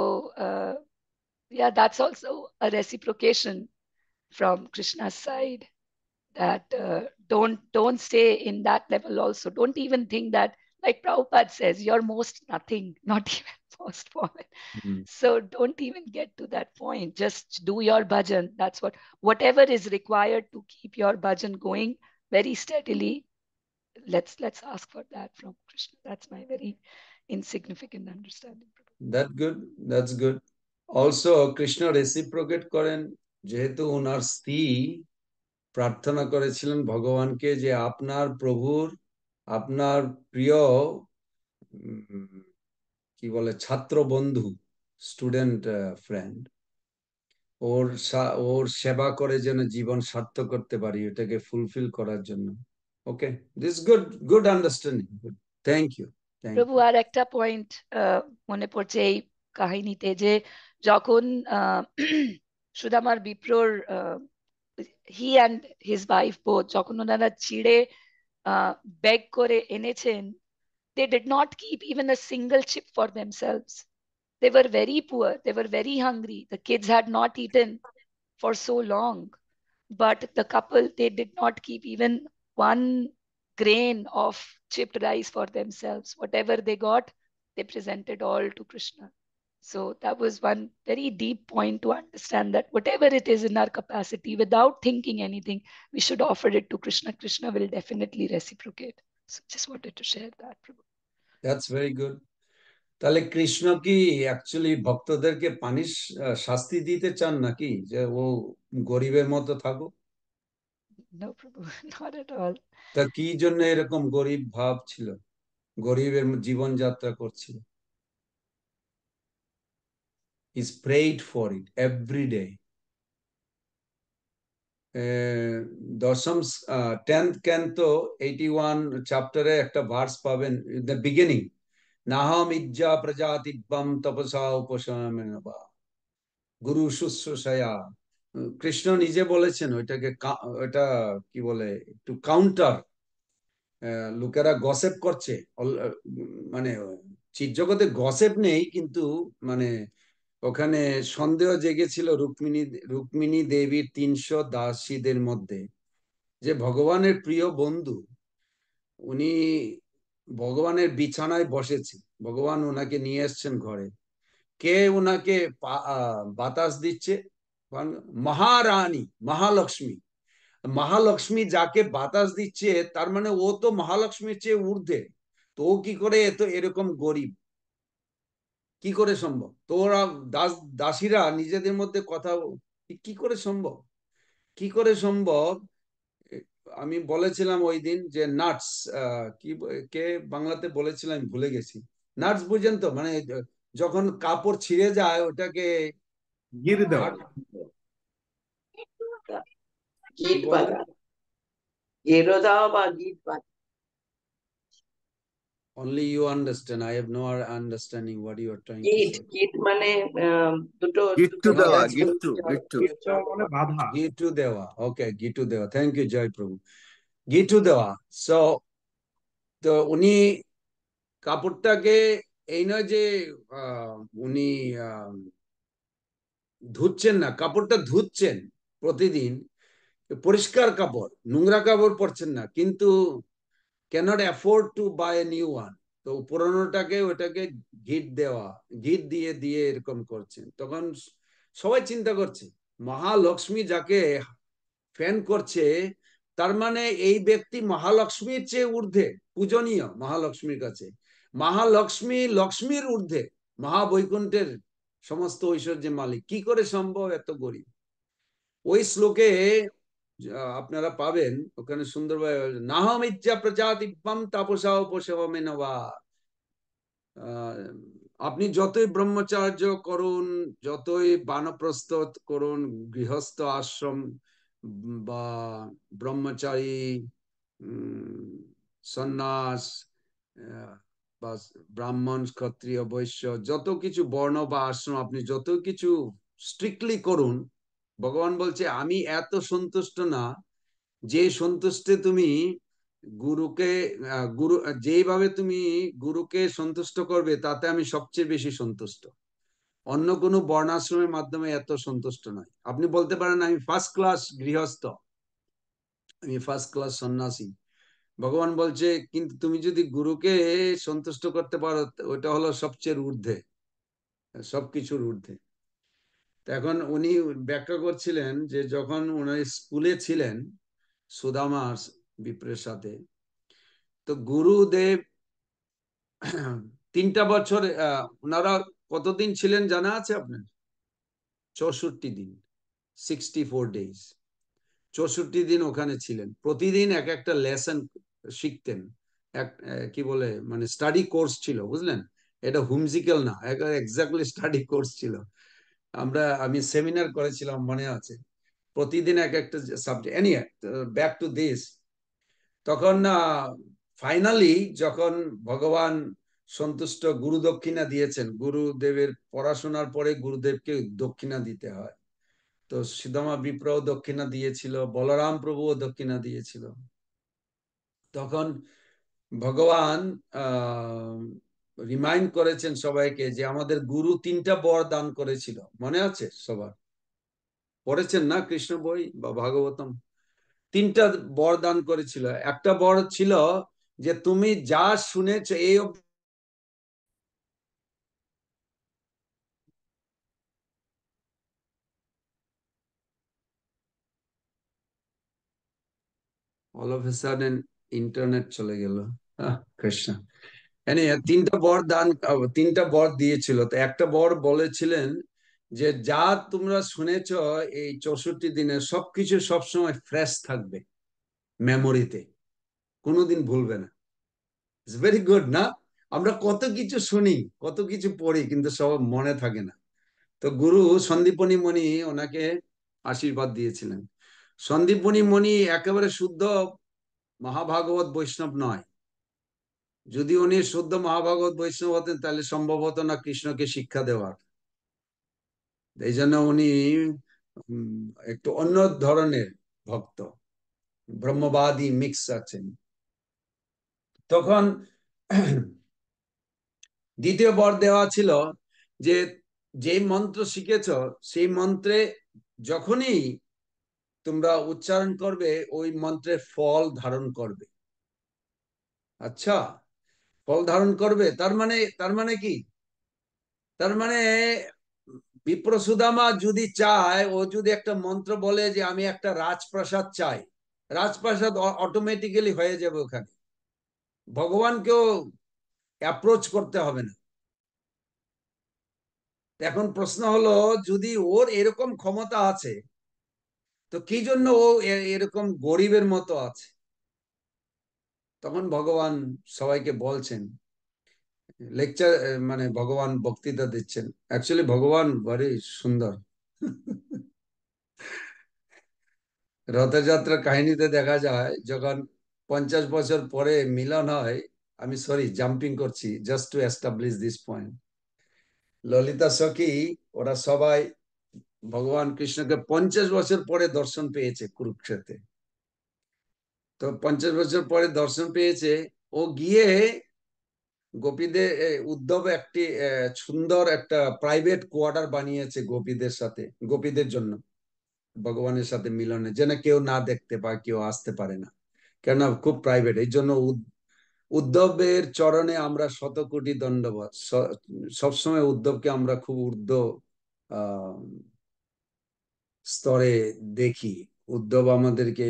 yeah, that's also a reciprocation from Krishna's side, that don't stay in that level also. Don't even think that, like Prabhupada says, you're most nothing, not even most fallen. So don't even get to that point. Just do your bhajan. That's whatever is required to keep your bhajan going very steadily. Let's ask for that from Krishna. That's my very insignificant understanding. That's good. Also Krishna reciprocate করেন, যেহেতু ওনার স্ত্রী প্রার্থনা করেছিলেন ভগবানকে যে আপনার প্রভুর, আপনার প্রিয় কি বলে ছাত্র বন্ধু, স্টুডেন্ট ফ্রেন্ড, ওর সেবা করে যেন জীবন সার্থক করতে পারি, এটাকে ফুলফিল করার জন্য। Okay, this good understanding. Thank you. প্রভু আর একটা পয়েন্ট মনে পড়ছে এই কাহিনীতে, যে যখন সুদামার বিপ্রর he and his wife both যখন ওনারা চিড়ে বেগ করে এনেছেন, they did not keep even a single chip for themselves. They were very poor, they were very hungry, the kids had not eaten for so long. but the couple, they did not keep even one grain of chipped rice for themselves. Whatever they got, they presented all to Krishna. So that was one very deep point to understand, that whatever it is in our capacity, without thinking anything, we should offer it to Krishna. Krishna will definitely reciprocate. So just wanted to share that, Prabhu. That's very good. তাহলে কৃষ্ণ কি actually ভক্তদেরকে শাস্তি দিতে চান নাকি, যে ও গরিবের মতো থাকুক? No, Prabhu, not at all. তা কি জন্য এরকম গরিব ভাব ছিল, গরিবের জীবনযাত্রা করছিল? He's prayed for it every day. দশম 10th ক্যান্টো 81 চ্যাপ্টারে একটা ভার্স পাবেন, দ্য বিগিনিং, নাহম ইজ্জা প্রজাতিব্বম তপসা উপশমনবা গুরু শুশ্রূষয়া। কৃষ্ণ নিজে বলেছেন ওইটাকে, ওইটা কি বলে, একটু কাউন্টার। লোকেরা গসেপ করছে, মানে চিৎ জগতে গসেপ নেই, কিন্তু মানে ওখানে সন্দেহ জেগেছিল রুক্মিণী দেবীর 300 দাসীদের মধ্যে, যে ভগবানের প্রিয় বন্ধু, উনি ভগবানের বিছানায় বসেছে, ভগবান ওনাকে নিয়ে এসছেন ঘরে, কে ওনাকে বাতাস দিচ্ছে? মহারানী, মহালক্ষ্মী। মহালক্ষ্মী যাকে বাতাস দিচ্ছে, তার মানে ও তো মহালক্ষ্মীর চেয়ে ঊর্ধ্বে। তো ও কি করে এরকম গরিব, কি করে সম্ভব? তো ওরা দাসীরা নিজেদের মধ্যে কথা, কি করে সম্ভব, কি করে সম্ভব? আমি বলেছিলাম ওই দিন যে নাটস, কি কে বাংলাতে বলেছিলাম আমি ভুলে গেছি। নাটস বুঝেন তো, মানে যখন কাপড় ছিঁড়ে যায় ওটাকে গির দেওয়া। গিট বাঁধা, গেরো দেওয়া বা গিট বাঁধা। Only you understand. I have no understanding what you are trying to গিট say. গিট মানে দুটো গিট্টু দুটো দেওয়া, গাছ গিট্টু মিলিয়ে গিট্টু এটা মানে বাধা। গিটু দেওয়া, ওকে, গিটু দেওয়া। থ্যাংক ইউ জয় প্রভু, গিটু দেওয়া। সো তো উনি কাপড়টাকে, এই নয় যে উনি ধুচ্ছেন না, কাপড়টা ধুচ্ছেন প্রতিদিন, পরিষ্কার কাপড়, নোংরা কাপড় পরছেন না, কিন্তু cannot afford to buy a new one. তো পুরোনোটাকে ওটাকে গিট দেওয়া, গিট দিয়ে দিয়ে এরকম করছেন। তখন সবাই চিন্তা করছে, মহালক্ষ্মী যাকে ফ্যান করছে, তার মানে এই ব্যক্তি মহালক্ষ্মীর চেয়ে ঊর্ধ্বে, পূজনীয় মহালক্ষ্মীর কাছে। মহালক্ষ্মী লক্ষ্মীর ঊর্ধ্বে, মহাবৈকুণ্ঠের সমস্ত ঐশ্বর্যের মালিক, কি করে সম্ভব এত গরিব? ওই শ্লোকে আপনারা পাবেন, ওখানে সুন্দরভাবে, নাহম ইচ্ছা প্রজাতিব্বম তাপসা উপশমে নবা। আপনি যতই ব্রহ্মচর্য করুন, যতই বানপ্রস্থ করুন, গৃহস্থ আশ্রম বা ব্রহ্মচারী, সন্ন্যাস, বা ব্রাহ্মণ, ক্ষত্রিয়, বৈশ্য, যত কিছু বর্ণ বা আশ্রম আপনি যত কিছু স্ট্রিক্টলি করুন, ভগবান বলছে আমি এত সন্তুষ্ট না যে সন্তুষ্টে তুমি গুরুকে, গুরু যেইভাবে তুমি গুরুকে সন্তুষ্ট করবে, তাতে আমি সবচেয়ে বেশি সন্তুষ্ট। অন্য কোনো বর্ণাশ্রমের মাধ্যমে এত সন্তুষ্ট নয়। আপনি বলতে পারেন আমি ফার্স্ট ক্লাস গৃহস্থ, আমি ফার্স্ট ক্লাস সন্ন্যাসী, ভগবান বলছে কিন্তু তুমি যদি গুরুকে সন্তুষ্ট করতে পারো, ওটা হলো সবচেয়ে ঊর্ধ্বে, সবকিছুর ঊর্ধ্বে। এখন উনি ব্যাখ্যা করছিলেন যে যখন উনি স্কুলে ছিলেন সুদামার বিপ্রের সাথে, তো গুরুদেব 3টা বছর, ওনারা কতদিন ছিলেন জানা আছে আপনার? 64 দিন, 64 ডেজ, 64 দিন ওখানে ছিলেন। প্রতিদিন এক একটা লেসন শিখতেন, কি বলে, মানে স্টাডি কোর্স ছিল, বুঝলেন? এটা হুমজিক্যাল না, এক্স্যাক্টলি স্টাডি কোর্স ছিল। আমি সেমিনার করেছিলাম, মনে আছে, প্রতিদিন এক একটা subject. Anyway, back to this. তখন ফাইনালি যখন ভগবান সন্তুষ্ট, গুরু দক্ষিণা দিয়েছেন, গুরুদেবের পড়াশোনার পরে গুরুদেবকে দক্ষিণা দিতে হয়, তো সুদামা বিপ্রও দক্ষিণা দিয়েছিল, বলরাম প্রভুও দক্ষিণা দিয়েছিল। তখন ভগবান রিমাইন্ড করেছেন সবাইকে যে আমাদের গুরু 3টা বর দান করেছিল, মনে আছে সবার? পড়েছেন না কৃষ্ণ বই বা ভাগবতম? তিনটা বর দান করেছিল। একটা বর ছিল যে তুমি যা শুনেছো এই all of a sudden internet চলে গেল। কৃষ্ণ তিনটা বর দান, তিনটা বর দিয়েছিল। তো একটা বর বলেছিলেন যে যা তোমরা শুনেছ এই 64 দিনে সবকিছু সবসময় ফ্রেশ থাকবে মেমোরিতে, কোনোদিন ভুলবে না। ইটস ভেরি গুড না? আমরা কত কিছু শুনি, কত কিছু পড়ি, কিন্তু সব মনে থাকে না। তো গুরু সন্দীপনী মণি ওনাকে আশীর্বাদ দিয়েছিলেন। সন্দীপনী মণি একেবারে শুদ্ধ মহাভাগবত বৈষ্ণব নয়। যদি উনি শুদ্ধ মহাভাগবত বৈষ্ণব হতেন তাহলে সম্ভবত না কৃষ্ণকে শিক্ষা দেওয়ার। এই জন্য উনি একটু অন্য ধরনের ভক্ত, ব্রহ্মবাদী মিক্স আছেন। তখন দ্বিতীয় বর দেওয়া ছিল যে যে মন্ত্র শিখেছ সেই মন্ত্রে যখনই তোমরা উচ্চারণ করবে ওই মন্ত্রের ফল ধারণ করবে। আচ্ছা, ফল ধারণ করবে তার মানে কি? তার মানে বিপ্র সুদামা যদি চায়, ও যদি একটা মন্ত্র বলে যে আমি একটা রাজপ্রাসাদ চাই, রাজপ্রাসাদ অটোমেটিক্যালি হয়ে যাবে ওখানে। ভগবানকেও অ্যাপ্রোচ করতে হবে না। এখন প্রশ্ন হলো, যদি ওর এরকম ক্ষমতা আছে তো কি জন্য ও এরকম গরিবের মতো আছে? তখন ভগবান সবাইকে বলছেন, লেকচার মানে ভগবান বক্তৃতা দিচ্ছেন। অ্যাকচুয়ালি ভগবান ভারী সুন্দর। রথযাত্রার কাহিনীতে দেখা যায় যখন 50 বছর পরে মিলন হয়, আমি সরি জাম্পিং করছি just to establish this point. Lalita সখী ওরা সবাই ভগবান কৃষ্ণকে 50 বছর পরে দর্শন পেয়েছে কুরুক্ষেত্রে। তো 50 বছর পরে দর্শন পেয়েছে, ও গিয়ে গোপীদের উদ্ধব একটি সুন্দর একটা প্রাইভেট কোয়ার্টার বানিয়েছে গোপীদের সাথে, গোপীদের জন্য ভগবানের সাথে মিলনে, যেন কেউ না দেখতে পায়, কেউ আসতে পারে না, কেননা খুব প্রাইভেট। এই জন্য উদ্ধবের চরণে আমরা শত কোটি দণ্ডবত। সবসময় উদ্ধবকে আমরা খুব ঊর্ধ্ব আহ স্তরে দেখি। উদ্ধব আমাদেরকে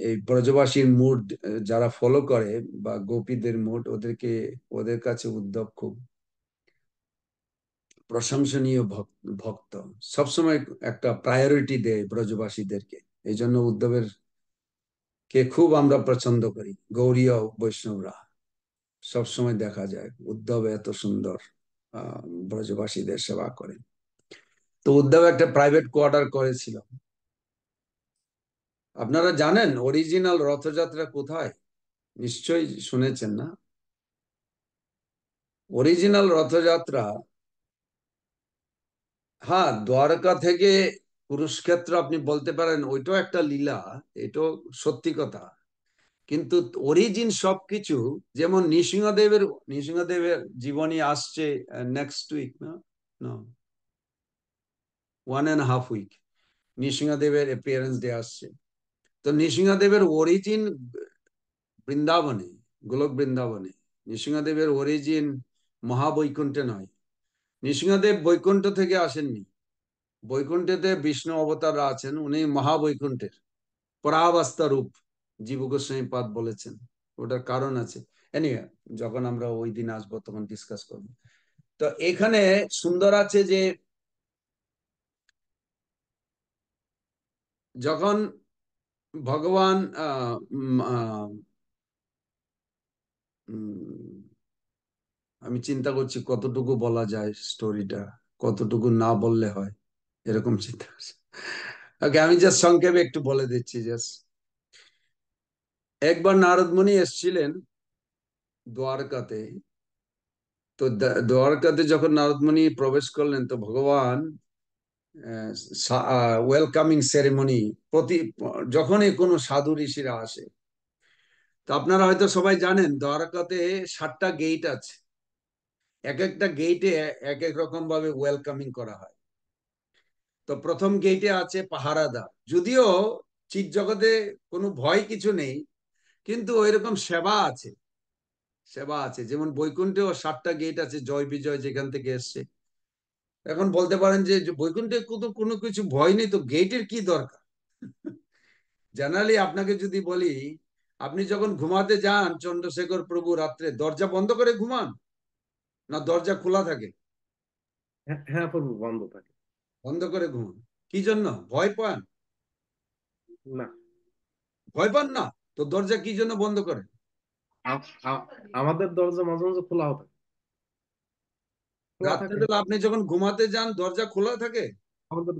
এই ব্রজবাসীর মুড যারা ফলো করে বা গোপীদের মুড, ওদের কাছে উদ্ধব খুব প্রশংসনীয় ভক্ত। সবসময় একটা প্রায়োরিটি দেয় ব্রজবাসীদেরকে। এই জন্য উদ্ধবের কে খুব আমরা পছন্দ করি। গৌরীয় বৈষ্ণবরা সবসময় দেখা যায় উদ্ধব এত সুন্দর ব্রজবাসীদের সেবা করেন। তো উদ্ধব একটা প্রাইভেট কোয়ার্টার করেছিল। আপনারা জানেন অরিজিনাল রথযাত্রা কোথায়? নিশ্চয়ই শুনেছেন না? অরিজিনাল রথযাত্রা, হ্যাঁ, দ্বারকা থেকে কুরুক্ষেত্র আপনি বলতে পারেন, ওইটাও একটা লীলা, এটাও সত্যি কথা। কিন্তু অরিজিন সবকিছু, যেমন নৃসিংহদেবের জীবনী আসছে নেক্সট উইক, না না 1.5 উইক নৃসিংহদেবের অ্যাপিয়ারেন্স ডে আসছে। তো নৃসিংহদেবের অরিজিন বৃন্দাবনে, গোলক বৃন্দাবনে। নৃসিংহদেবের অরিজিন মহাবৈকুণ্ঠে নয়। নৃসিংহদেব বৈকুণ্ঠ থেকে আসেননি। বৈকুণ্ঠেতে বিষ্ণু অবতার আছেন, উনি মহাবৈকুণ্ঠের পরাবস্তা রূপ জীব গোস্বামী পাদ বলেছেন। ওটার কারণ আছে। এনিওয়ে, যখন আমরা ওই দিন আসবো তখন ডিসকাস করবো। তো এখানে সুন্দর আছে যে যখন ভগবান আমি চিন্তা করছি কতটুকু বলা যায় স্টোরিটা, কতটুকু না বললে হয়, এরকম চিন্তা করছি। ওকে, আমি জাস্ট সংক্ষেপে একটু বলে দিচ্ছি। জাস্ট একবার নারদ মুনি এসেছিলেন দ্বারকাতে। তো দ্বারকাতে যখন নারদ মুনি প্রবেশ করলেন, তো ভগবান ওয়েলকামিং সেরেমনি প্রতি, যখনই কোনো সাধু ঋষিরা আসে, তো আপনারা হয়তো সবাই জানেন দ্বারকাতে 7টা গেট আছে। এক একটা গেটে এক এক রকম ভাবে ওয়েলকামিং করা হয়। তো প্রথম গেটে আছে পাহারাদার। যদিও চিৎ জগতে কোনো ভয় কিছু নেই, কিন্তু ওইরকম সেবা আছে, সেবা আছে। যেমন বৈকুণ্ঠেও 7টা গেট আছে, জয় বিজয় যেখান থেকে এসছে। এখন বলতে পারেন যে বৈকুণ্ঠে কোনো কিছু ভয় নেই, তো গেটের কি দরকার? জেনারেলি আপনাকে যদি বলি, আপনি যখন ঘুমাতে যান চন্দ্রশেখর প্রভু রাত্রে, দরজা বন্ধ করে ঘুমান না দরজা খোলা থাকে? হ্যাঁ হ্যাঁ প্রভু, বন্ধ থাকে। বন্ধ করে ঘুমান। কি জন্য? ভয় পান? না, ভয় পান না, তো দরজা কি জন্য বন্ধ করে? আমাদের দরজা মাঝে মাঝে খোলাও থাকে, খোলা থাকে। রাত্রেবেলা আপনি যখন ঘুমাতে যান দরজা খোলা থাকে? আমাদের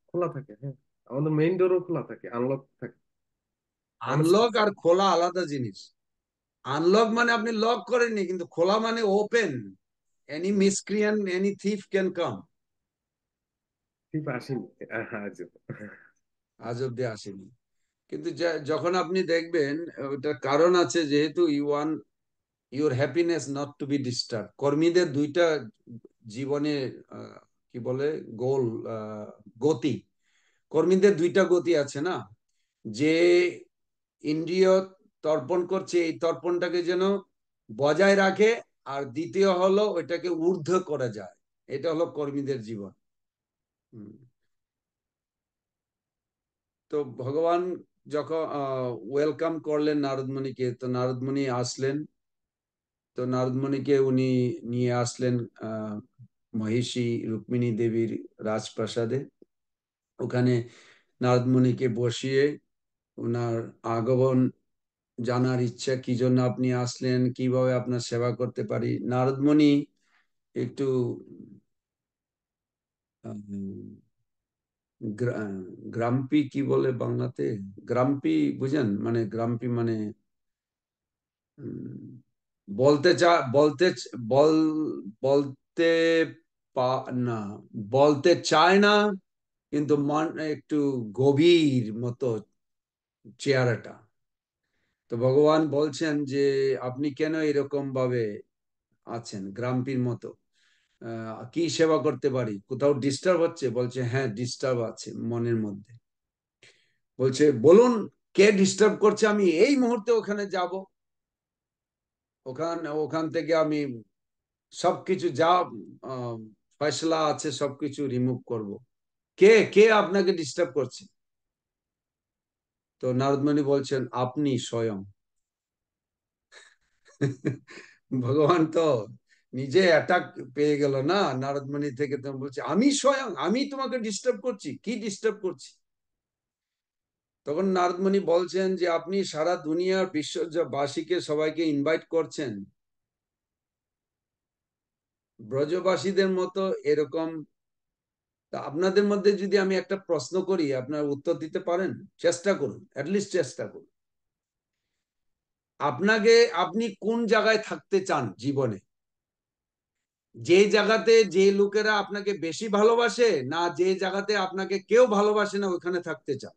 খোলা থাকে, হ্যাঁ। আমাদের মেইন ডোরও খোলা থাকে, আনলক থাকে। মানে আনলক আর খোলা আলাদা জিনিস। আনলক মানে আপনি লক করেননি, কিন্তু খোলা মানে open. Any miscreant, any thief can come. ঠিক আসেনি আজও। আজ অব্দি আসেনি। কিন্তু যখন আপনি দেখবেন, ওটার কারণ আছে, যেহেতু you want your happiness not to be disturb. কর্মীদের দুইটা জীবনে কি বলে গোল, গতি। কর্মীদের দুইটা গতি আছে না, যে ইন্দ্রিয় তর্পণ করছে, এই তর্পণটাকে যেন বজায় রাখে, আর দ্বিতীয় হলো ওইটাকে ঊর্ধ্ব করা যায়। এটা হলো কর্মীদের জীবন। তো ভগবান যখন ওয়েলকাম করলেন নারদমণিকে, তো নারদমণি আসলেন। তো নারদমণিকে উনি নিয়ে আসলেন মহিষী রুক্মিণী দেবীর রাজপ্রাসাদে। ওখানে নারদমণিকে বসিয়ে ওনার আগমন জানার ইচ্ছা, কি জন্য আপনি আসলেন, কিভাবে আপনার সেবা করতে পারি। নারদমণি একটু গ্রাম্পি, কি বলে বাংলাতে, গ্রাম্পি বুঝেন? মানে গ্রাম্পি মানে বলতে চা বলতে বল বলতে না, বলতে চায় না, কিন্তু মন একটু গভীর মতো চেহারাটা। তো ভগবান বলছেন যে আপনি কেন এরকম ভাবে আছেন, গ্রাম্পির মতো? কি সেবা করতে পারি? কোথাও ডিস্টার্ব হচ্ছে? বলছে হ্যাঁ, ডিস্টার্ব আছে মনের মধ্যে। বলছে বলুন, কে ডিস্টার্ব করছে, আমি এই মুহূর্তে ওখানে যাব। ওখান থেকে আমি সবকিছু যা ফয়সলা আছে সবকিছু রিমুভ করব। কে কে আপনাকে ডিস্টার্ব করছে? তো নারদমণি বলছেন আপনি স্বয়ং। ভগবান তো নিজে অ্যাটাক পেয়ে গেল না নারদমণি থেকে। তো বলছে আমি স্বয়ং, আমি তোমাকে ডিস্টার্ব করছি? কি ডিস্টার্ব করছি? তখন নারদমণি বলছেন যে আপনি সারা দুনিয়ার বিশ্ববাসীকে সবাইকে ইনভাইট করছেন, ব্রজবাসীদের মতো এরকম। তা আপনাদের মধ্যে যদি আমি একটা প্রশ্ন করি, আপনার উত্তর দিতে পারেন? চেষ্টা করুন, অ্যাটলিস্ট চেষ্টা করুন। আপনি কোন জায়গায় থাকতে চান জীবনে? যে জায়গাতে যে লোকেরা আপনাকে বেশি ভালোবাসে, না যে জায়গাতে আপনাকে কেউ ভালোবাসে না ওইখানে থাকতে চান?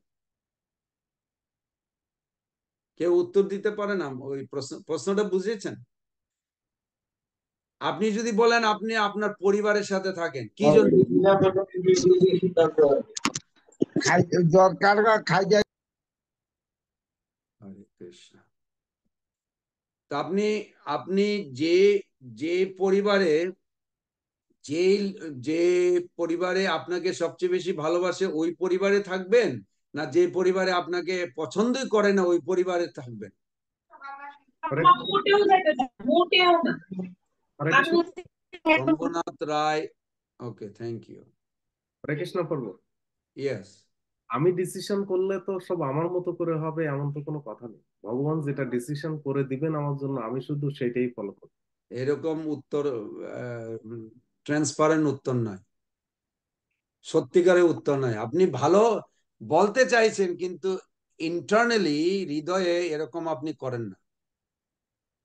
কেউ উত্তর দিতে পারে না? ওই প্রশ্নটা বুঝেছেন? আপনি যদি বলেন আপনি আপনার পরিবারের সাথে থাকেন, কি জন্য? হরে কৃষ্ণ। তা আপনি আপনি যে যে পরিবারে যে যে পরিবারে আপনাকে সবচেয়ে বেশি ভালোবাসে ওই পরিবারে থাকবেন, না যে পরিবারে আপনাকে পছন্দই করে না ওই পরিবারে থাকবেন? রঙ্গনাথ রায়, ওকে, থ্যাংক ইউ। হরে কৃষ্ণ প্রভু। ইয়েস। আমি ডিসিশন করলে তো সব আমার মতো করে হবে এমন তো কোনো কথা নেই। ভগবান যেটা ডিসিশন করে দিবেন আমার জন্য, আমি শুধু সেটাই ফলো করব। এরকম উত্তর ট্রান্সপারেন্ট উত্তর নয়, সত্যিকারের উত্তর নয়। আপনি ভালো বলতে চাইছেন, কিন্তু ইন্টারনালি হৃদয়ে এরকম আপনি করেন না।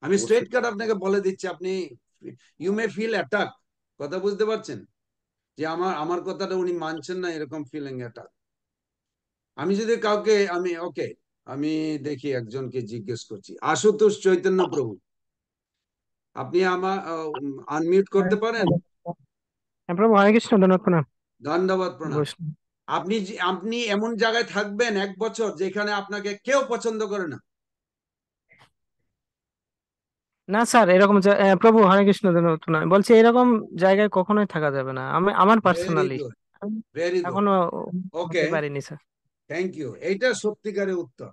আমি স্ট্রেট কাট আপনাকে বলে দিচ্ছি, আপনি ইউ মে ফিল অ্যাটাক। কথা বুঝতে পারছেন? যে আমার আমার কথাটা উনি মানছেন না, এরকম ফিলিং অ্যাটাক। আমি যদি কাউকে আমি দেখি একজনকে জিজ্ঞেস করছি, আশুতোষ চৈতন্য প্রভু, আপনি আমার আনমিউট করতে পারেন? প্রভু হরে কৃষ্ণ, ধন্যবাদ প্রণাম। ধন্যবাদ, প্রণাম। বৈষ্ণব আপনি এমন জায়গায় থাকবেন 1 বছর যেখানে আপনাকে কেউ পছন্দ করে না। না স্যার, এরকম প্রভু হরে কৃষ্ণ নয় বলছি, এরকম জায়গায় কখনোই থাকা যাবে না। আমার very personally good, very good. এখনো ওকে, হতে পারিনি স্যার। থ্যাংক ইউ, এইটা সত্যিকারের উত্তর।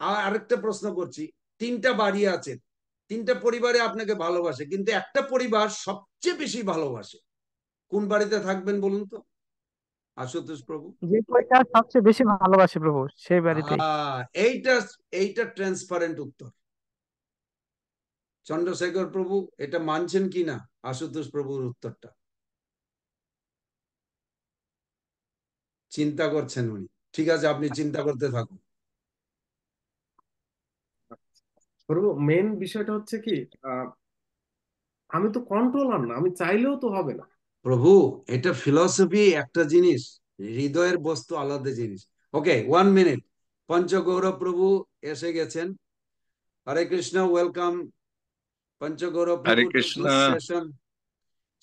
আর আরেকটা প্রশ্ন করছি, 3টা বাড়ি আছে, 3টা পরিবারে আপনাকে ভালোবাসে, কিন্তু একটা পরিবার সবচেয়ে বেশি ভালোবাসে, কোন বাড়িতে থাকবেন বলুন তো আশুতোষ প্রভু? যে পরিবার সবচেয়ে বেশি ভালোবাসে প্রভু সেই বাড়িতেই। এইটা এইটা ট্রান্সপারেন্ট উত্তর। চন্দ্রশেখর প্রভু এটা মানছেন কি না আশুতোষ প্রভুর উত্তরটা? চিন্তা করছেন উনি। ঠিক আছে, আপনি চিন্তা করতে থাকুন। প্রভু মেন বিষয়টা হচ্ছে কি, আমি তো কন্ট্রোলার না, আমি চাইলেও তো হবে না। প্রভু এটা ফিলসফি একটা জিনিস, হৃদয়ের বস্তু আলাদা জিনিস। ওকে, 1 মিনিট। পঞ্চগৌরব প্রভু এসে গেছেন। হরে কৃষ্ণ, ওয়েলকাম পঞ্চগৌরব হরে প্রভু টু কৃষ্ণ, দিস সেশন।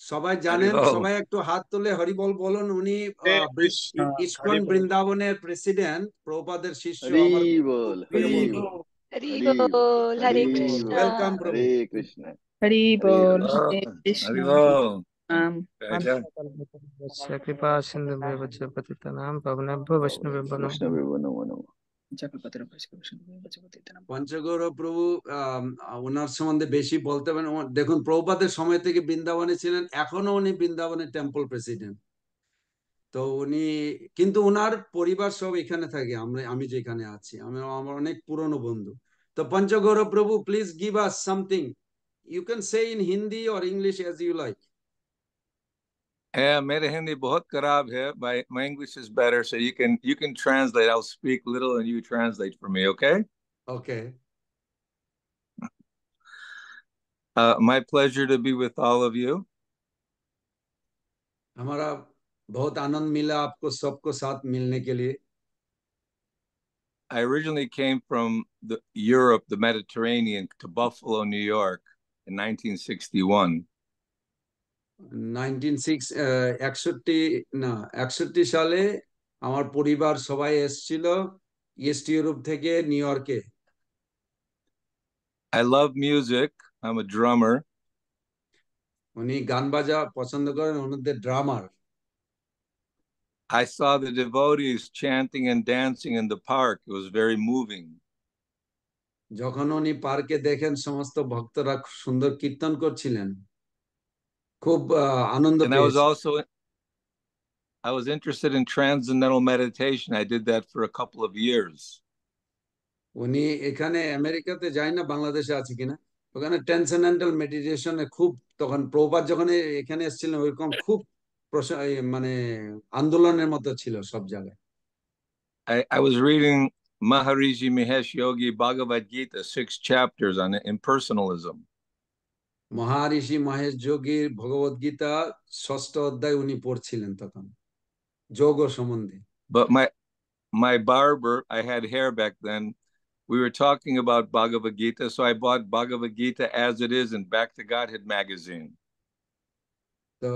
সবাই হরি জানেন, বল, সবাই একটু হাত তুলে হরিবল বলুন। উনি হরে কৃষ্ণ, ইসকন হরি বল। বৃন্দাবনের প্রেসিডেন্ট, প্রভুপাদের শিষ্য, হরি আমার বল, খুব প্রিয় হরি বন্ধু। বল, হরি হরি বল, বল, হরে হরি কৃষ্ণ। বল, ওয়েলকাম প্রভু। হরে কৃষ্ণ, হরি হরে বল, হরে। হরে কৃষ্ণ। হরি বল। নাম রাজা, কৃপা সিন্ধু পতিতানাং পাবনেভ্যো বৈষ্ণবেভ্যো নমঃ। বৈষ্ণবেব নমো নমঃ। জগৎপতির বৈষ্ণব। পঞ্চগৌরব প্রভু ওনার সম্বন্ধে বেশি বলতে পারেন। দেখুন, প্রভুপাদের সময় থেকে বৃন্দাবনে ছিলেন, এখনো উনি বৃন্দাবনের টেম্পল প্রেসিডেন্ট। তো উনি, কিন্তু ওনার পরিবার সব এখানে থাকে, আমি যেখানে আছি, আমার অনেক পুরনো বন্ধু। তো Panchagaurav Prabhu, please give us something, you can say in Hindi or English as you like. मेरे हिंदी बहुत खराब है. My English is better, so you can translate. I'll speak little and you translate for me, okay? Okay. My pleasure to be with all of you. हमारा बहुत आनंद मिला आपको सबको साथ मिलने के लिए। I originally came from Europe, the Mediterranean, to Buffalo, New York in 1961. 61 সালে আমার পরিবার সবাই এসেছিল ইস্ট ইউরোপ থেকে নিউ ইয়র্কে। I love music. I'm a drummer. উনি গান বাজা পছন্দ করেন, ওনাদের ড্রামার। I saw the devotees chanting and dancing in the park. It was very moving. যখন উনি পার্কে দেখেন সমস্ত ভক্তরা খুব সুন্দর কীর্তন করছিলেন, খুব আনন্দ And পেয়েছেন। I was interested in transcendental meditation. I did that for a couple of years. উনি এখানে আমেরিকাতে যায় না, বাংলাদেশে আছে কিনা, ওখানে ট্রান্সেন্ডেন্টাল মেডিটেশনে খুব, তখন প্রভুপাদ যখন এখানে এসেছিলেন ওইরকম খুব মানে আন্দোলনের মতো ছিল সব জায়গায়। I was reading Maharishi Mahesh Yogi Bhagavad Gita, 6 chapters on impersonalism. Maharishi Mahesh যোগীর ভগবত গীতা 6ষ্ঠ অধ্যায় উনি পড়ছিলেন তখন যোগ সম্বন্ধে। But my barber, I had hair back then. We were talking about Bhagavad Gita, so I bought Bhagavad Gita as it is in Back to Godhead magazine. তো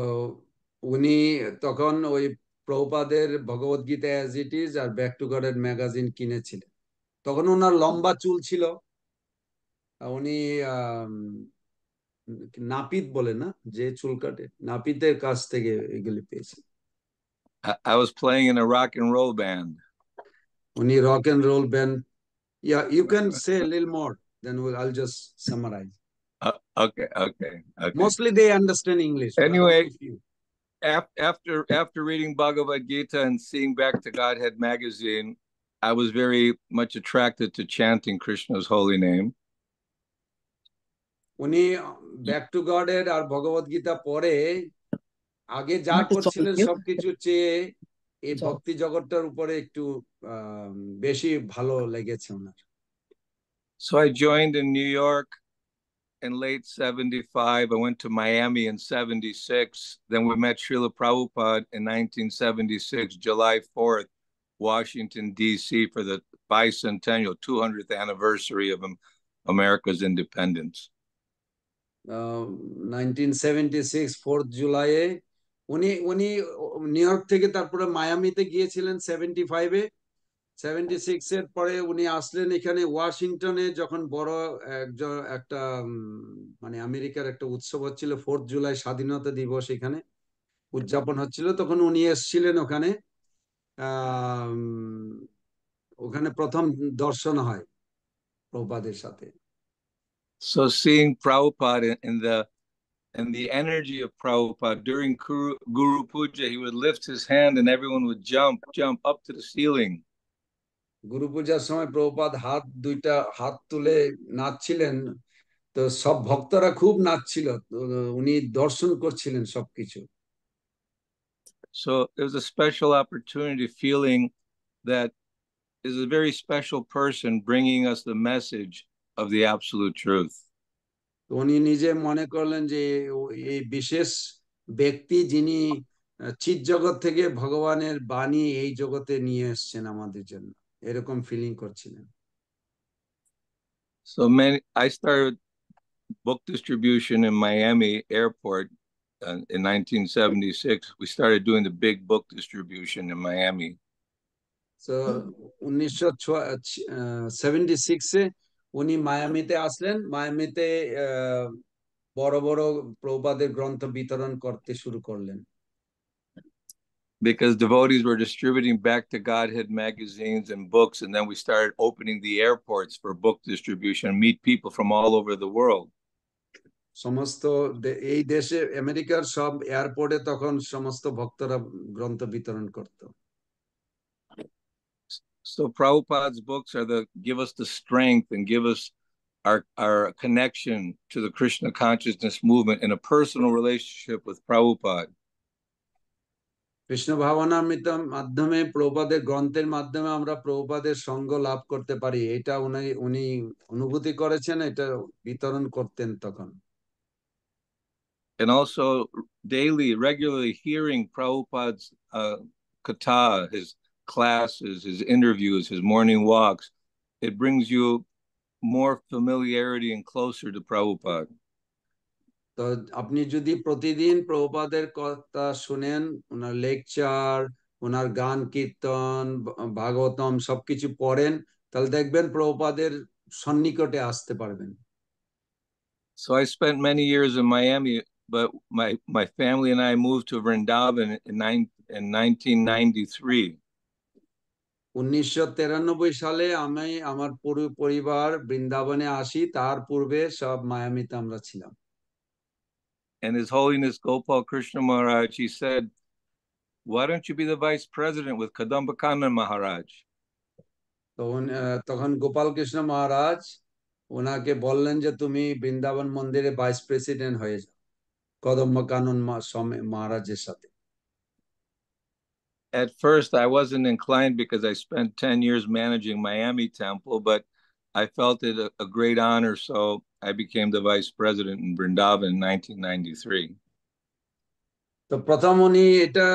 উনি তখন ওই প্রভুপাদের Bhagavad Gita as it is আর ব্যাক টু গডের magazine কিনেছিলেন। তখন ওনার লম্বা চুল ছিল, উনি নাপিত বলে না, যে চুল কাটে, নাপিতের কাছ থেকে এগুলি পেয়েছেন। I was playing in a rock and roll band. উনি rock and roll band. Yeah, you can say a little more, then I'll just summarize. Okay. Mostly they understand English. Anyway, after reading Bhagavad Gita and seeing Back to Godhead magazine, I was very much attracted to chanting Krishna's holy name. উনি back to গডের আর ভগবত গীতা পড়ে আগে যা করছিলেন সবকিছু চেয়ে এই ভক্তি জগৎটার উপরে একটু বেশি ভালো লেগেছে ওনার। So I joined in New York in late 75. I went to Miami in 76. Then we met Srila Prabhupada in 1976, July 4th, Washington, D.C. for the bicentennial 200th anniversary of America's independence. 1976 4th জুলাইয়ে উনি উনি new York থেকে তারপরে মায়ামিতে গিয়েছিলেন 75-এ। 76-এর পরে উনি আসলেন এখানে ওয়াশিংটনে, যখন বড় একটা মানে আমেরিকার একটা উৎসব হচ্ছিল, 4th জুলাই স্বাধীনতা দিবস এখানে উদযাপন হচ্ছিল, তখন উনি এসেছিলেন ওখানে। ওখানে প্রথম দর্শন হয় প্রভুপাদের সাথে। So seeing Prabhupada and the energy of Prabhupada during Guru Puja, he would lift his hand and everyone would jump up to the ceiling. গুরু পূজার সময় প্রভুপাদ দুইটা হাত তুলে নাচছিলেন, তো সব ভক্তরা খুব নাচছিল, উনি দর্শন করছিলেন সবকিছু। So it was a special opportunity, feeling that is a very special person bringing us the message of the absolute truth. উনি নিজে মনে করলেন যে এই বিশেষ ব্যক্তি যিনি চিৎ জগৎ থেকে ভগবানের বাণী এই জগতে নিয়ে এসেছেন আমাদের জন্য, এরকম ফিলিং করছিলেন। So I started book distribution in Miami airport in 1976. We started doing the big book distribution in Miami. So 1976-এ উনি মায়ামিতে আসলেন। মায়ামিতে বড় বড় প্রভুপাদের গ্রন্থ বিতরণ করতে শুরু করলেন। Because devotees were distributing Back to Godhead magazines and books, and then we started opening the airports for book distribution and meet people from all over the world. সমস্ত এই দেশে আমেরিকার সব এয়ারপোর্টে তখন সমস্ত ভক্তরা গ্রন্থ বিতরণ করত। So Prabhupada's books give us the strength and give us our connection to the Krishna consciousness movement in a personal relationship with Prabhupada. Krishna ভাবনামৃতের মাধ্যমে প্রভুপাদের গ্রন্থের মাধ্যমে আমরা প্রভুপাদের সঙ্গ লাভ করতে পারি, এটা উনি অনুভূতি করেছেন, এটা বিতরণ করতেন তখন। And also regularly hearing Prabhupada's katha, his classes, his interviews, his morning walks, it brings you more familiarity and closer to Prabhupada. তো আপনি যদি প্রতিদিন প্রভুপাদের কথা শুনেন, ওনার লেকচার, ওনার গান কীর্তন, ভাগবতম সবকিছু পড়েন, তাহলে দেখবেন প্রভুপাদের সন্নিকটে আসতে পারবেন। So I spent many years in Miami, but my family and I moved to Vrindavan in 1993. 1993 সালে আমি আমার পুরো পরিবার বৃন্দাবনে আসি, তার পূর্বে সব মায়ামিতে আমরা ছিলাম। And His Holiness Gopal Krishna Maharaj, he said, "Why don't you be the vice president with Kadambakanan Maharaj?" তখন গোপাল কৃষ্ণ মহারাজ ওনাকে বললেন যে তুমি বৃন্দাবন মন্দিরে ভাইস প্রেসিডেন্ট হয়ে যাও কদম্ব কানন মহারাজের সাথে। At first, I wasn't inclined because I spent 10 years managing Miami Temple, but I felt it a great honor, so I became the vice president in Vrindavan in 1993. তো প্রথম উনি এটা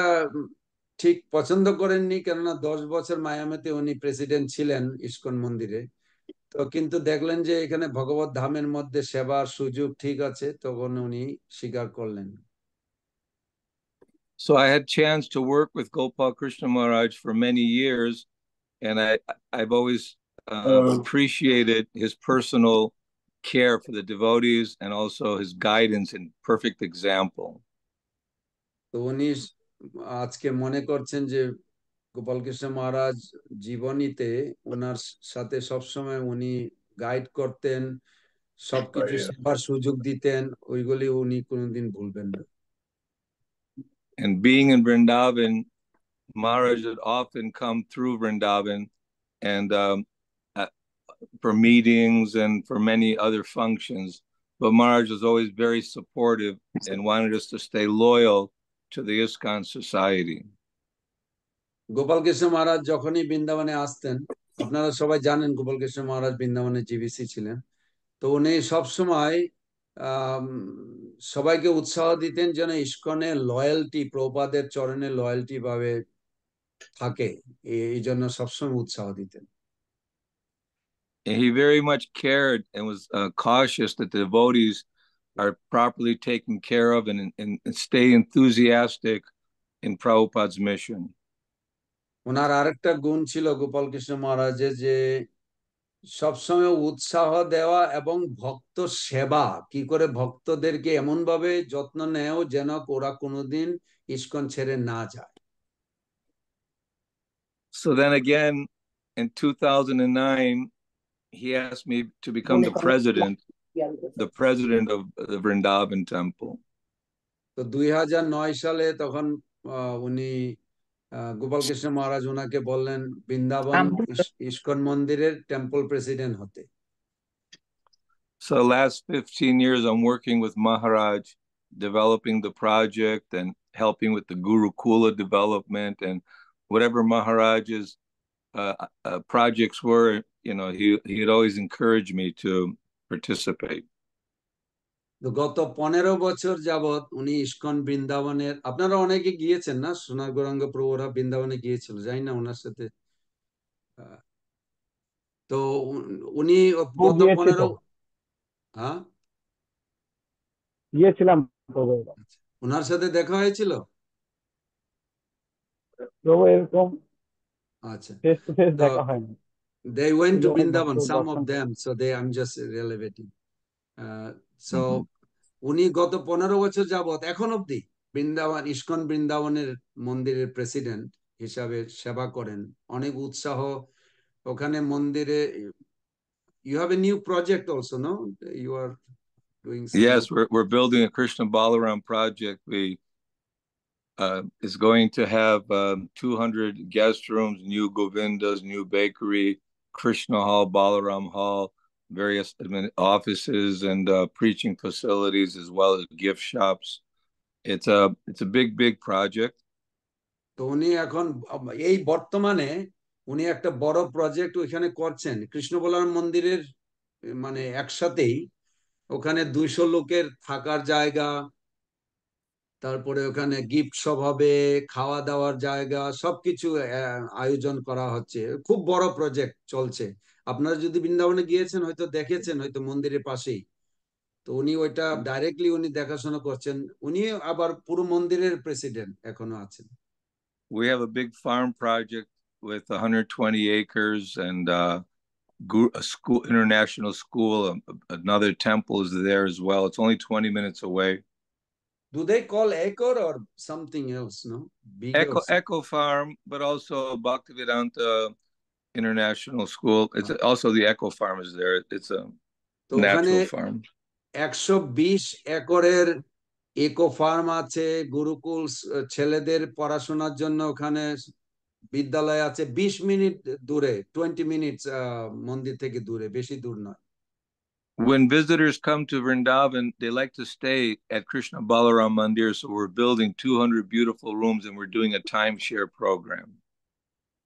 ঠিক পছন্দ করেননি, কেননা 10 বছর মায়ামিতে উনি প্রেসিডেন্ট ছিলেন ইস্কন মন্দিরে। তো কিন্তু দেখলেন যে এখানে ভগবত ধামের মধ্যে সেবার সুযোগ ঠিক আছে, তখন উনি স্বীকার করলেন। So I had chance to work with Gopal Krishna Maharaj for many years, and I've always appreciated his personal care for the devotees and also his guidance and perfect example. তো উনি আজকে মনে করছেন যে গোপাল কৃষ্ণ মহারাজ জীবনীতে ওনার সাথে সবসময় উনি গাইড করতেন, সবকিছু সেবার সুযোগ দিতেন, ওইগুলি উনি কোনোদিন ভুলবেন না। And being in Vrindavan, Maharaj would often come through Vrindavan and for meetings and for many other functions. But Maharaj was always very supportive and wanted us to stay loyal to the ISKCON society. Gopal Krishna মহারাজ যখনই বৃন্দাবনে আসতেন, আপনারা সবাই জানেন গোপাল কৃষ্ণ মহারাজ বৃন্দাবনে GBC ছিলেন, তো উনি সবসময় সবাইকে উৎসাহ দিতেন যেন ইস্কনের লয়্যালটি, প্রভুপাদের চরণে লয়্যালটি ভাবে থাকে, এই জন্য সবসময় উৎসাহ দিতেন। And he very much cared and was cautious that the devotees are properly taken care of and stay enthusiastic in Prabhupada's mission. ওনার আরেকটা গুণ ছিল গোপাল কৃষ্ণ মহারাজের, যে সবসময় উৎসাহ দেওয়া এবং ভক্ত সেবা, কি করে ভক্তদেরকে এমন ভাবে যত্ন নেও যেন ওরা কোনোদিন ইস্কন ছেড়ে না যায়। So then again, in 2009, he asked me to become the president of the Vrindavan temple. তো 2009 সালে তখন উনি গোপাল কৃষ্ণ মহারাজ ওনাকে বললেন বৃন্দাবন ইস্কন মন্দিরের টেম্পল প্রেসিডেন্ট হতে। So last 15 years, I'm working with Maharaj, developing the project and helping with the Gurukula development and whatever Maharaj's projects were. You know, he'd always encourage me to participate. গত 15 বছর যাবত উনি ISKCON বৃন্দাবনের, আপনারা অনেকে গিয়েছেন না, সোনার গৌরাঙ্গ প্রভুরা বৃন্দাবনে গিয়েছিল, যাই না ওনার সাথে। তো উনি গত 15 হ্যাঁ গিয়েছিলাম, ওনার সাথে দেখা হয়েছিল। এরকম আচ্ছা, ফেস টু ফেস দেখা হয়নি। they went to Vrindavan, some of them, so I'm just relating. So উনি গত 15 বছর যাবত এখন অব্দি বৃন্দাবন ইস্কন বৃন্দাবনের মন্দিরের প্রেসিডেন্ট হিসাবে সেবা করেন, অনেক উৎসাহ ওখানে মন্দিরে। You have a new project also, no? You are doing something. Yes, we're building a Krishna Balaram project. We is going to have 200 guest rooms, new Govindas, new bakery, Krishna Hall, Balaram Hall, various offices and preaching facilities, as well as gift shops. It's a big project. তো উনি এখন এই বর্তমানে উনি একটা বড় project ওইখানে করছেন কৃষ্ণ বলরাম মন্দিরের, মানে একসাথেই ওখানে 200 লোকের থাকার জায়গা, তারপরে ওখানে গিফট শপ হবে, খাওয়া দাওয়ার জায়গা, সবকিছু আয়োজন করা হচ্ছে। খুব বড় প্রজেক্ট চলছে। আপনারা যদি বৃন্দাবনে গিয়েছেন হয়তো দেখেছেন, হয়তো মন্দিরের পাশেই। তো উনি ওইটা ডাইরেক্টলি উনি দেখাশোনা করছেন, উনি আবার পুরো মন্দিরের প্রেসিডেন্ট এখনো আছেন। We have a big farm project with 120 acres and a school, international school. Another temple is there as well. It's only 20 minutes away. Do they call Echo or something else? No, Echo Farm, but also Bhaktivedanta International School. It's also the Echo Farm is there. It's a natural farm. 120 একরের eco farm আছে, গুরুকুল, ছেলেদের পড়াশোনার জন্য ওখানে বিদ্যালয় আছে 20 minute দূরে, 20 minutes মন্দির থেকে দূরে, বেশি দূর নয়। When visitors come to Vrindavan, they like to stay at Krishna Balaram Mandir, so we're building 200 beautiful rooms and we're doing a timeshare program.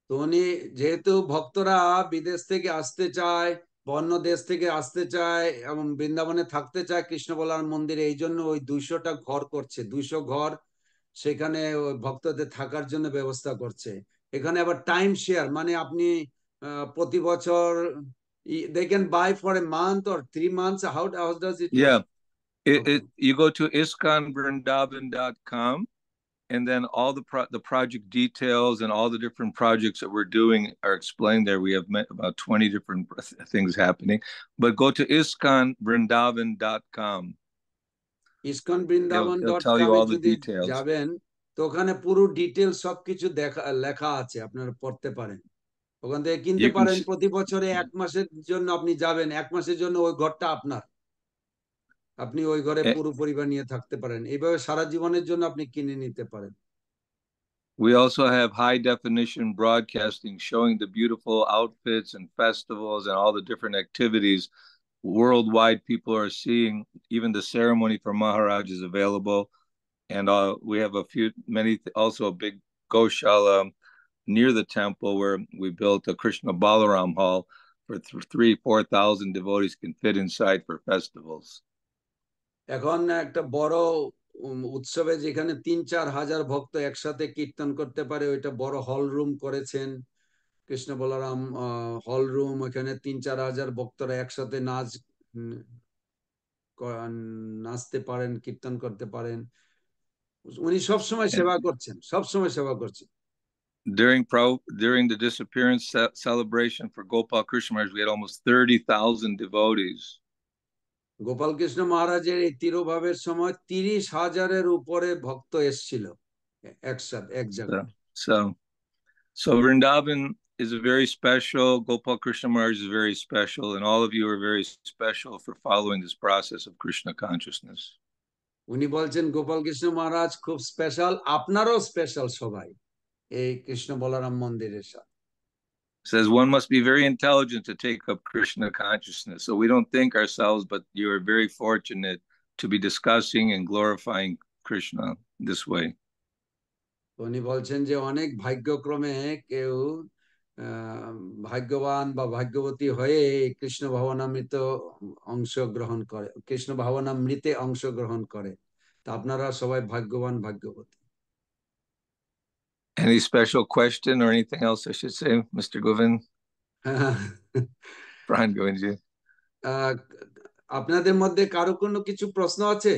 তো উনি যেহেতু ভক্তরা বিদেশ থেকে আসতে চায়, অন্য দেশ থেকে আসতে চায় এবং বৃন্দাবনে থাকতে চায় কৃষ্ণ বলরাম মন্দিরে, এই জন্য ওই 200টা ঘর করছে, 200 ঘর সেখানে ভক্তদের থাকার জন্য ব্যবস্থা করছে। এখানে আবার টাইম শেয়ার, মানে আপনি প্রতি বছর they can buy for a month or 3 months. How does it work? Yeah, you go to iskanvrindavan.com and then all the project details and all the different projects that we're doing are explained there. We have about 20 different things happening, but go to iskanvrindavan.com. iskanvrindavan.com যদি যাবেন তো ওখানে পুরো details সবকিছু লেখা আছে, আপনারা পড়তে পারেন, ওখান থেকে কিনতে পারেন। প্রতি বছরে 1 মাসের জন্য আপনি যাবেন, 1 মাসের জন্য ওই ঘরটা আপনার, আপনি ওই ঘরে পুরো পরিবার নিয়ে থাকতে পারেন, এইভাবে সারা জীবনের জন্য আপনি কিনে নিতে পারেন। We also have high definition broadcasting showing the beautiful outfits and festivals and all the different activities worldwide. People are seeing, even the ceremony for Maharaj is available. And we have also a big Goshala near the temple where we built a Krishna Balaram hall for 3,000-4,000 devotees can fit inside for festivals. এখন একটা বড় উৎসবে যেখানে 3-4 হাজার ভক্ত একসাথে কীর্তন করতে পারে, ওইটা বড় হল রুম করেছেন কৃষ্ণ বলরাম হল রুম, ওখানে 3-4 হাজার ভক্তরা একসাথে নাচ নাচতে পারেন, কীর্তন করতে পারেন। উনি সবসময় সেবা করছেন, সবসময় সেবা করছেন। During the disappearance celebration for Gopal Krishna Maharaj, we had almost 30,000 devotees. Gopal Krishna মহারাজের এই তিরোভাবের সময় 30,000-এর উপরে ভক্ত এসেছিল একসাথে এক জায়গায়। So Vrindavan is a very special, Gopal Krishna Maharaj is very special, and all of you are very special for following this process of Krishna consciousness. উনি বলছেন গোপাল কৃষ্ণ মহারাজ খুব স্পেশাল, আপনারও স্পেশাল সবাই এই কৃষ্ণ বলরাম মন্দিরের সাথে। Says one must be very intelligent to take up Krishna consciousness. So we don't think ourselves, but you are very fortunate to be discussing and glorifying Krishna this way. উনি বলছেন যে অনেক ভাগ্যক্রমে কেউ ভাগ্যবান বা ভাগ্যবতী হয়ে কৃষ্ণ ভাবনামৃত অংশগ্রহণ করে, কৃষ্ণ ভাবনামৃতে অংশগ্রহণ করে। তা আপনারা সবাই ভাগ্যবান, ভাগ্যবতী। Any special question or anything else I should say, Mr. Govind? Brian Govindji. আপনাদের মধ্যে কারো কোনো কিছু প্রশ্ন আছে?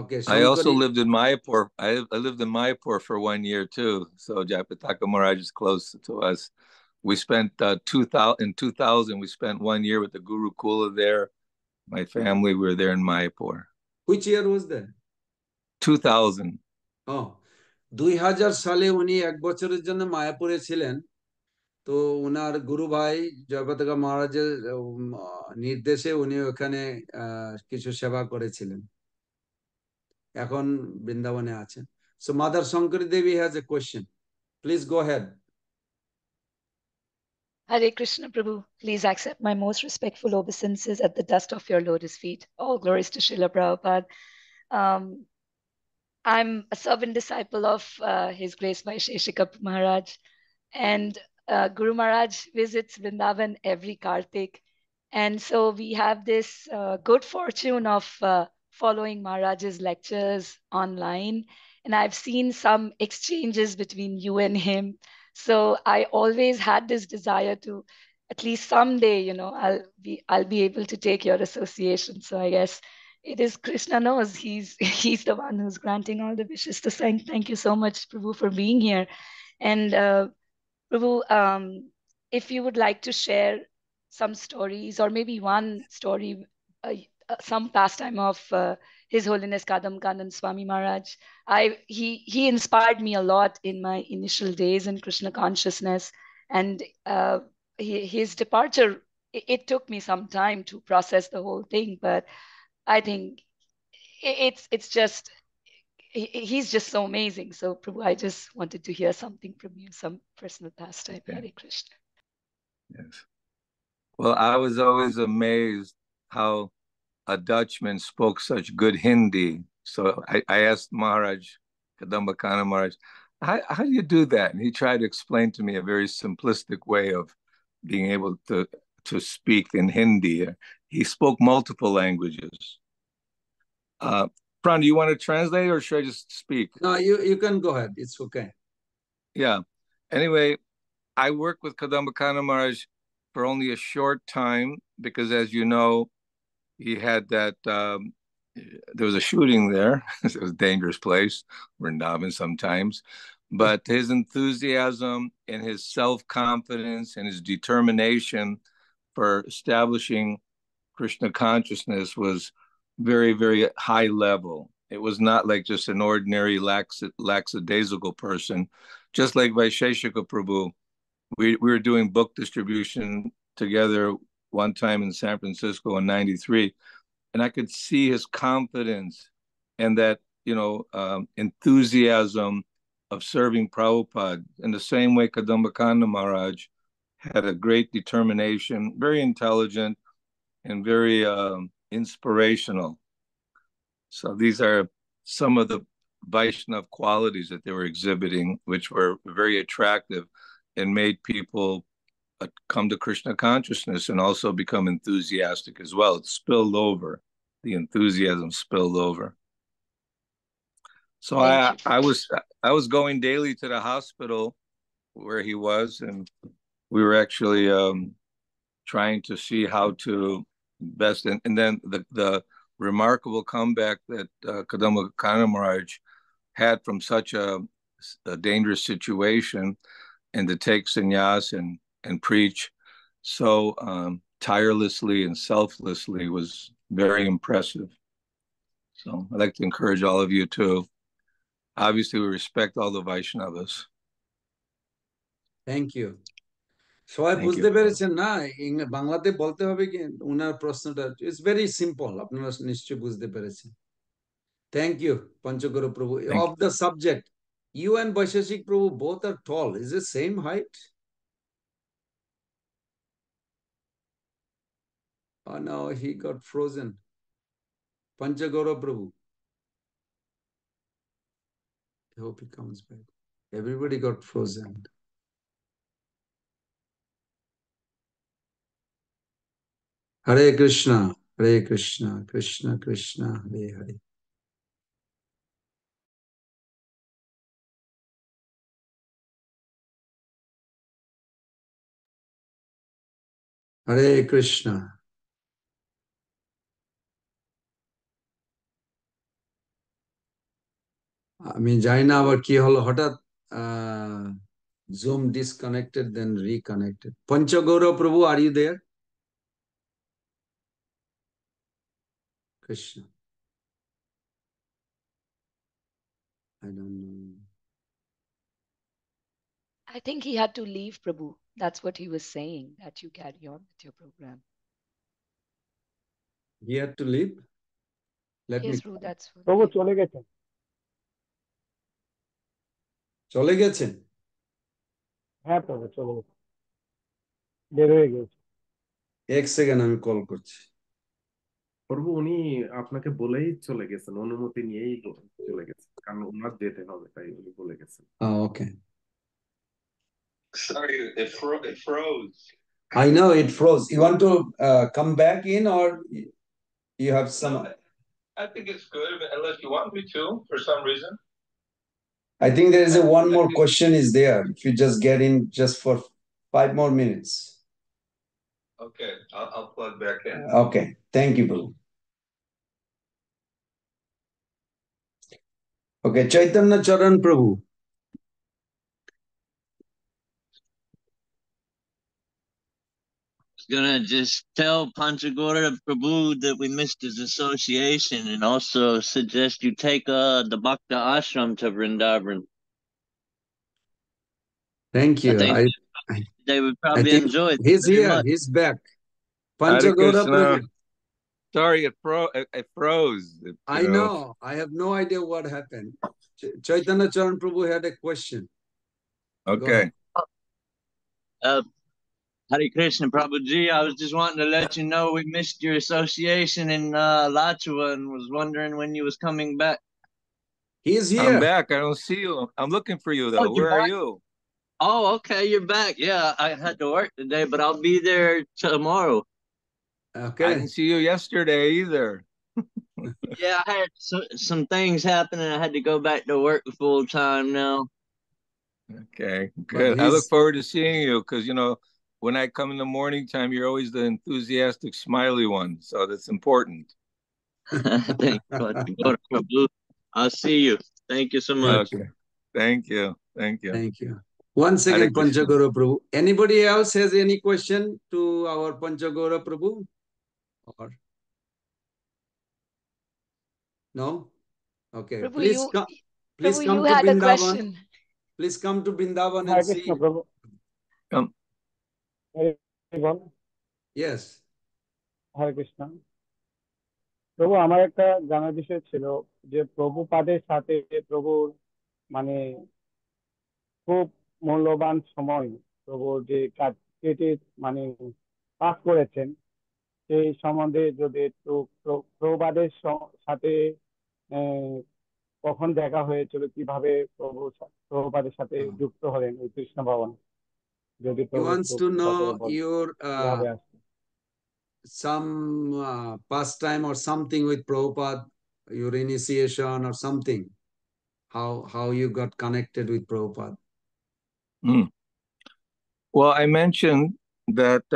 Okay, I also lived in Mayapur. I lived in Mayapur for 1 year too. So Jayapataka Maharaj is close to us. We spent in 2000. We spent 1 year with the Guru Kula there. My family, we were there in Mayapur. Which year was that? 2000. Oh, 2000 সালে উনি এক বছরের জন্য মায়াপুরে ছিলেন। তো উনার গুরু ভাই জয়পতাকা মহারাজের নির্দেশে উনি ওখানে কিছু সেবা করেছিলেন। এখন বৃন্দাবনে আছেন। So Mother Shankari Devi has a question. Please go ahead. Hare Krishna Prabhu, please accept my most respectful obeisances at the dust of your lotus feet. All glories to Srila Prabhupada. I'm a servant disciple of His Grace Vaisheshika Maharaj, and Guru Maharaj visits Vrindavan every Kartik. And so we have this good fortune of following Maharaj's lectures online. And I've seen some exchanges between you and him. So I always had this desire to, at least someday, I'll be able to take your association. So I guess it is Krishna knows he's the one who's granting all the wishes. So thank you so much, Prabhu, for being here. And Prabhu, if you would like to share some stories, or maybe one story, some pastime of His Holiness Kadam Kandan Swami Maharaj. He inspired me a lot in my initial days in Krishna consciousness, and his departure, it took me some time to process the whole thing, but I think it's just he's just so amazing. So Prabhu, I just wanted to hear something from you, some personal pastime. Okay. Hare Krishna. Yes. Well, I was always amazed how a Dutchman spoke such good Hindi. So I asked Maharaj, Kadamba Kanna Maharaj, how do you do that? And he tried to explain to me a very simplistic way of being able to speak in Hindi. He spoke multiple languages. Pran, do you want to translate or should I just speak? No, you can go ahead. It's okay. Yeah. Anyway, I worked with Kadamba Kanna Maharaj for only a short time because, as you know, he had that, there was a shooting there. It was a dangerous place, Vrindavan sometimes. But his enthusiasm and his self-confidence and his determination for establishing Krishna consciousness was very, very high level. It was not like just an ordinary lackadaisical person. Just like Vaisheshika Prabhu, we were doing book distribution together one time in San Francisco in 93, and I could see his confidence and that, enthusiasm of serving Prabhupada. In the same way, Kadamba Kanna Maharaj had a great determination, very intelligent, and very inspirational. So these are some of the Vaishnav qualities that they were exhibiting, which were very attractive and made people come to Krishna consciousness and also become enthusiastic as well. It spilled over. The enthusiasm spilled over. So I was going daily to the hospital where he was, and we were actually trying to see how to best, and then the remarkable comeback that Kadamba Kanana Maharaj had from such a dangerous situation, and to take sannyas and preach so tirelessly and selflessly was very impressive. So I'd like to encourage all of you to, obviously we respect all the Vaishnavas. Thank you. সবাই Thank বুঝতে you. পেরেছেন না? বাংলাতে বলতে হবে কি উনার প্রশ্নটা? ইটস ভেরি সিম্পল, আপনারা নিশ্চয়ই বুঝতে পেরেছেন। থ্যাংক ইউ পঞ্চগৌর প্রভু। Thank of the subject, you and Vaisheshik Prabhu both are tall. Is it same height? Oh no, he got frozen. Panchagora Prabhu. I hope he comes back. Everybody got frozen. Hare Krishna, Hare Krishna, Krishna Krishna, Hare Hare. Hare Krishna. আমি জানি না আবার কি হলো হঠাৎ, Zoom disconnected then reconnected. Panchagora Prabhu, are you there? Krishna. I don't know. I think he had to leave, Prabhu. That's what he was saying, that you carry on with your program. He had to leave? Let Yes, me. Prabhu, that's what. প্রভু চলে গেছেন। চলে গেছেন? হ্যাঁ প্রভু চলে গেছেন, বের হয়ে গেছে। এক সেকেন্ড আমি কল করছি। প্রভু উনি আপনাকে বলেই চলে গেছেন, অনুমতি নিয়েই চলে গেছেন, কারণ ওনার যেতে হবে তাই উনি বলে গেছেন। Okay. Sorry, it froze. I know it froze. You want to come back in, or you have some? I think it's good, unless you want me to, for some reason. I think there is one more question is there. If you just get in just for 5 more minutes. Okay, I'll plug back in. Okay. Thank you, Prabhu. Okay, Chaitanya Charan Prabhu. Gonna just tell Panchagora Prabhu that we missed his association, and also suggest you take the Bhakta Ashram to Vrindavan. Thank you. I think they would probably think enjoy it. He's very here. much. He's back. Hare Panchagora Krishna. Prabhu. Sorry, it froze. I know. I have no idea what happened. Chaitanya Charan Prabhu had a question. Okay. Hare Krishna Prabhuji, I was just wanting to let you know we missed your association in Lachua and was wondering when you was coming back. He's here. I'm back. I don't see you. I'm looking for you though. Where are you? Oh, okay, you're back. Yeah, I had to work today, but I'll be there tomorrow. Okay. I didn't see you yesterday either. Yeah, I had some things happen and I had to go back to work full time now. Okay, good. I look forward to seeing you because, you know, when I come in the morning time, you're always the enthusiastic, smiley one. So that's important. Thank you. I'll see you. Thank you so much. Okay. Thank you. Thank you. Thank you. One second, Hare Krishna. Panchagora Prabhu. Anybody else has any question to our Panchagora Prabhu? Or no? Okay. Prabhu, Please come. Please Prabhu, come you to had a Vrindavan. question. Please come to Vrindavan Hare and see. Krishna প্রভু। Come. বল। Yes. হরে কৃষ্ণ প্রভু, আমার একটা জানার বিষয় ছিল যে প্রভুপাদের সাথে প্রভুর মানে খুব মূল্যবান সময় প্রভুর যে কাজ কেটে মানে পাস করেছেন, সেই সম্বন্ধে যদি একটু প্রভুপাদের সাথে কখন দেখা হয়েছিল, কিভাবে প্রভুপাদের সাথে যুক্ত হলেন ওই কৃষ্ণ ভবন, যদি He wants to know your some pastime or something with Prabhupada, your initiation or something, how you got connected with Prabhupada. Well, I mentioned that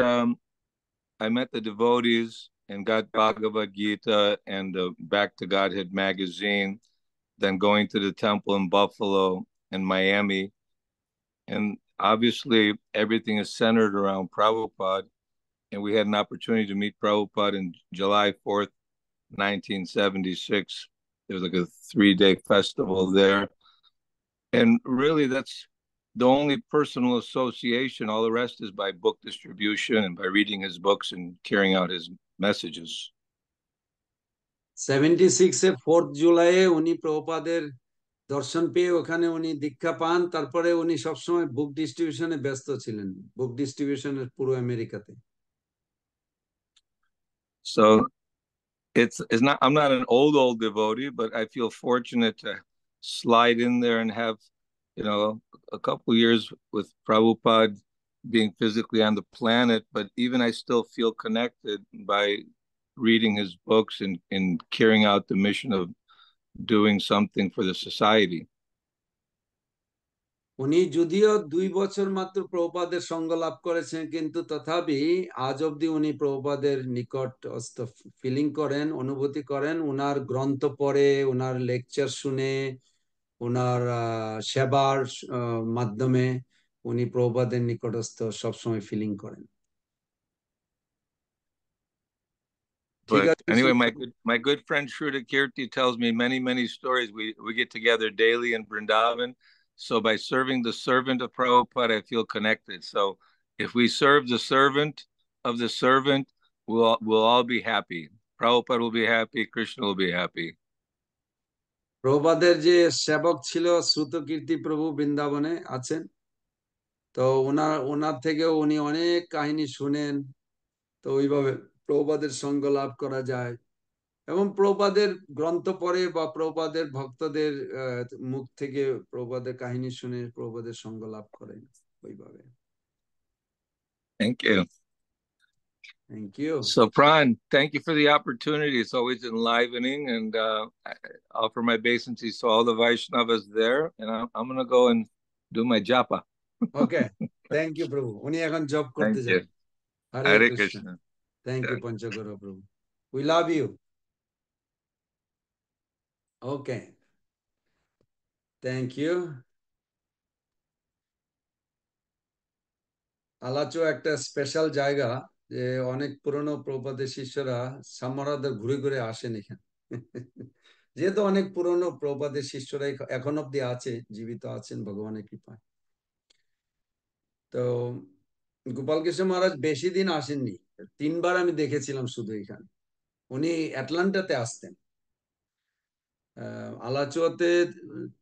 I met the devotees and got Bhagavad Gita and the Back to Godhead magazine, then going to the temple in Buffalo and Miami. And obviously, everything is centered around Prabhupada. And we had an opportunity to meet Prabhupada in July 4th, 1976. There was like a 3-day festival there. And really, that's the only personal association. All the rest is by book distribution and by reading his books and carrying out his messages. 76-এ 4th জুলাইয়ে উনি প্রভুপাদের দর্শন পেয়ে ওখানে উনি দীক্ষা পান, তারপরে উনি সবসময় বুক ডিস্ট্রিবিউশনে ব্যস্ত ছিলেন, বুক ডিস্ট্রিবিউশনের পুরো আমেরিকাতে। So it's not, I'm not an old devotee, but I feel fortunate to slide in there and have, you know, a couple years with Prabhupada being physically on the planet, but even I still feel connected by reading his books and carrying out the mission of doing something for the society. উনি যদিও 2 বছর মাত্র প্রভুপাদের সঙ্গ লাভ করেছেন, কিন্তু তথাপি আজ অবধি উনি প্রভুপাদের নিকটস্থ ফিলিং করেন, অনুভূতি করেন। উনার গ্রন্থ পড়ে, উনার লেকচার শুনে, উনার সেবার মাধ্যমে উনি প্রভুপাদের নিকটস্থ সবসময় ফিলিং করেন। But anyway, my good friend Shruta Kirti tells me many stories. We get together daily in Vrindavan. So by serving the servant of Prabhupada, I feel connected. So if we serve the servant of the servant, we'll all be happy. Prabhupada will be happy. Krishna will be happy. প্রভুপাদের যে সেবক ছিল শ্রুতকীর্তি প্রভু বৃন্দাবনে আছেন, তো ওনার থেকেও উনি অনেক কাহিনী শুনেন। তো ওইভাবে প্রভুপাদের সঙ্গ লাভ করা যায় এবং প্রভুপাদের গ্রন্থ পড়ে বা প্রভুপাদের ভক্তদের মুখ থেকে প্রভুপাদের কাহিনী শুনে প্রভুপাদের সঙ্গ লাভ করেন ওইভাবে। Thank you. Thank you. So Pran, thank you for the opportunity. It's always enlivening, and I offer my obeisances to all the Vaishnavas there, and I'm going to go and do my japa. Okay. Thank you, Prabhu. উনি এখন job করতে যান। Hare Krishna. Thank you, Panchaguru Prabhu. We love you. Okay. Thank you. আলাচো একটা special জায়গা, যে অনেক পুরনো প্রভুপাদের শিষ্যরা সামরাদের ঘুরে ঘুরে আসেন এখানে। যেহেতু অনেক পুরনো প্রভুপাদের শিষ্যরা এখন অব্দি আছে, জীবিত আছেন ভগবানের কৃপায়। তো গোপাল কৃষ্ণ মহারাজ বেশি দিন আসেননি, 3 বার আমি দেখেছিলাম শুধু এখানে। উনি অ্যাটলান্টাতে আসতেন, আলাচুয়াতে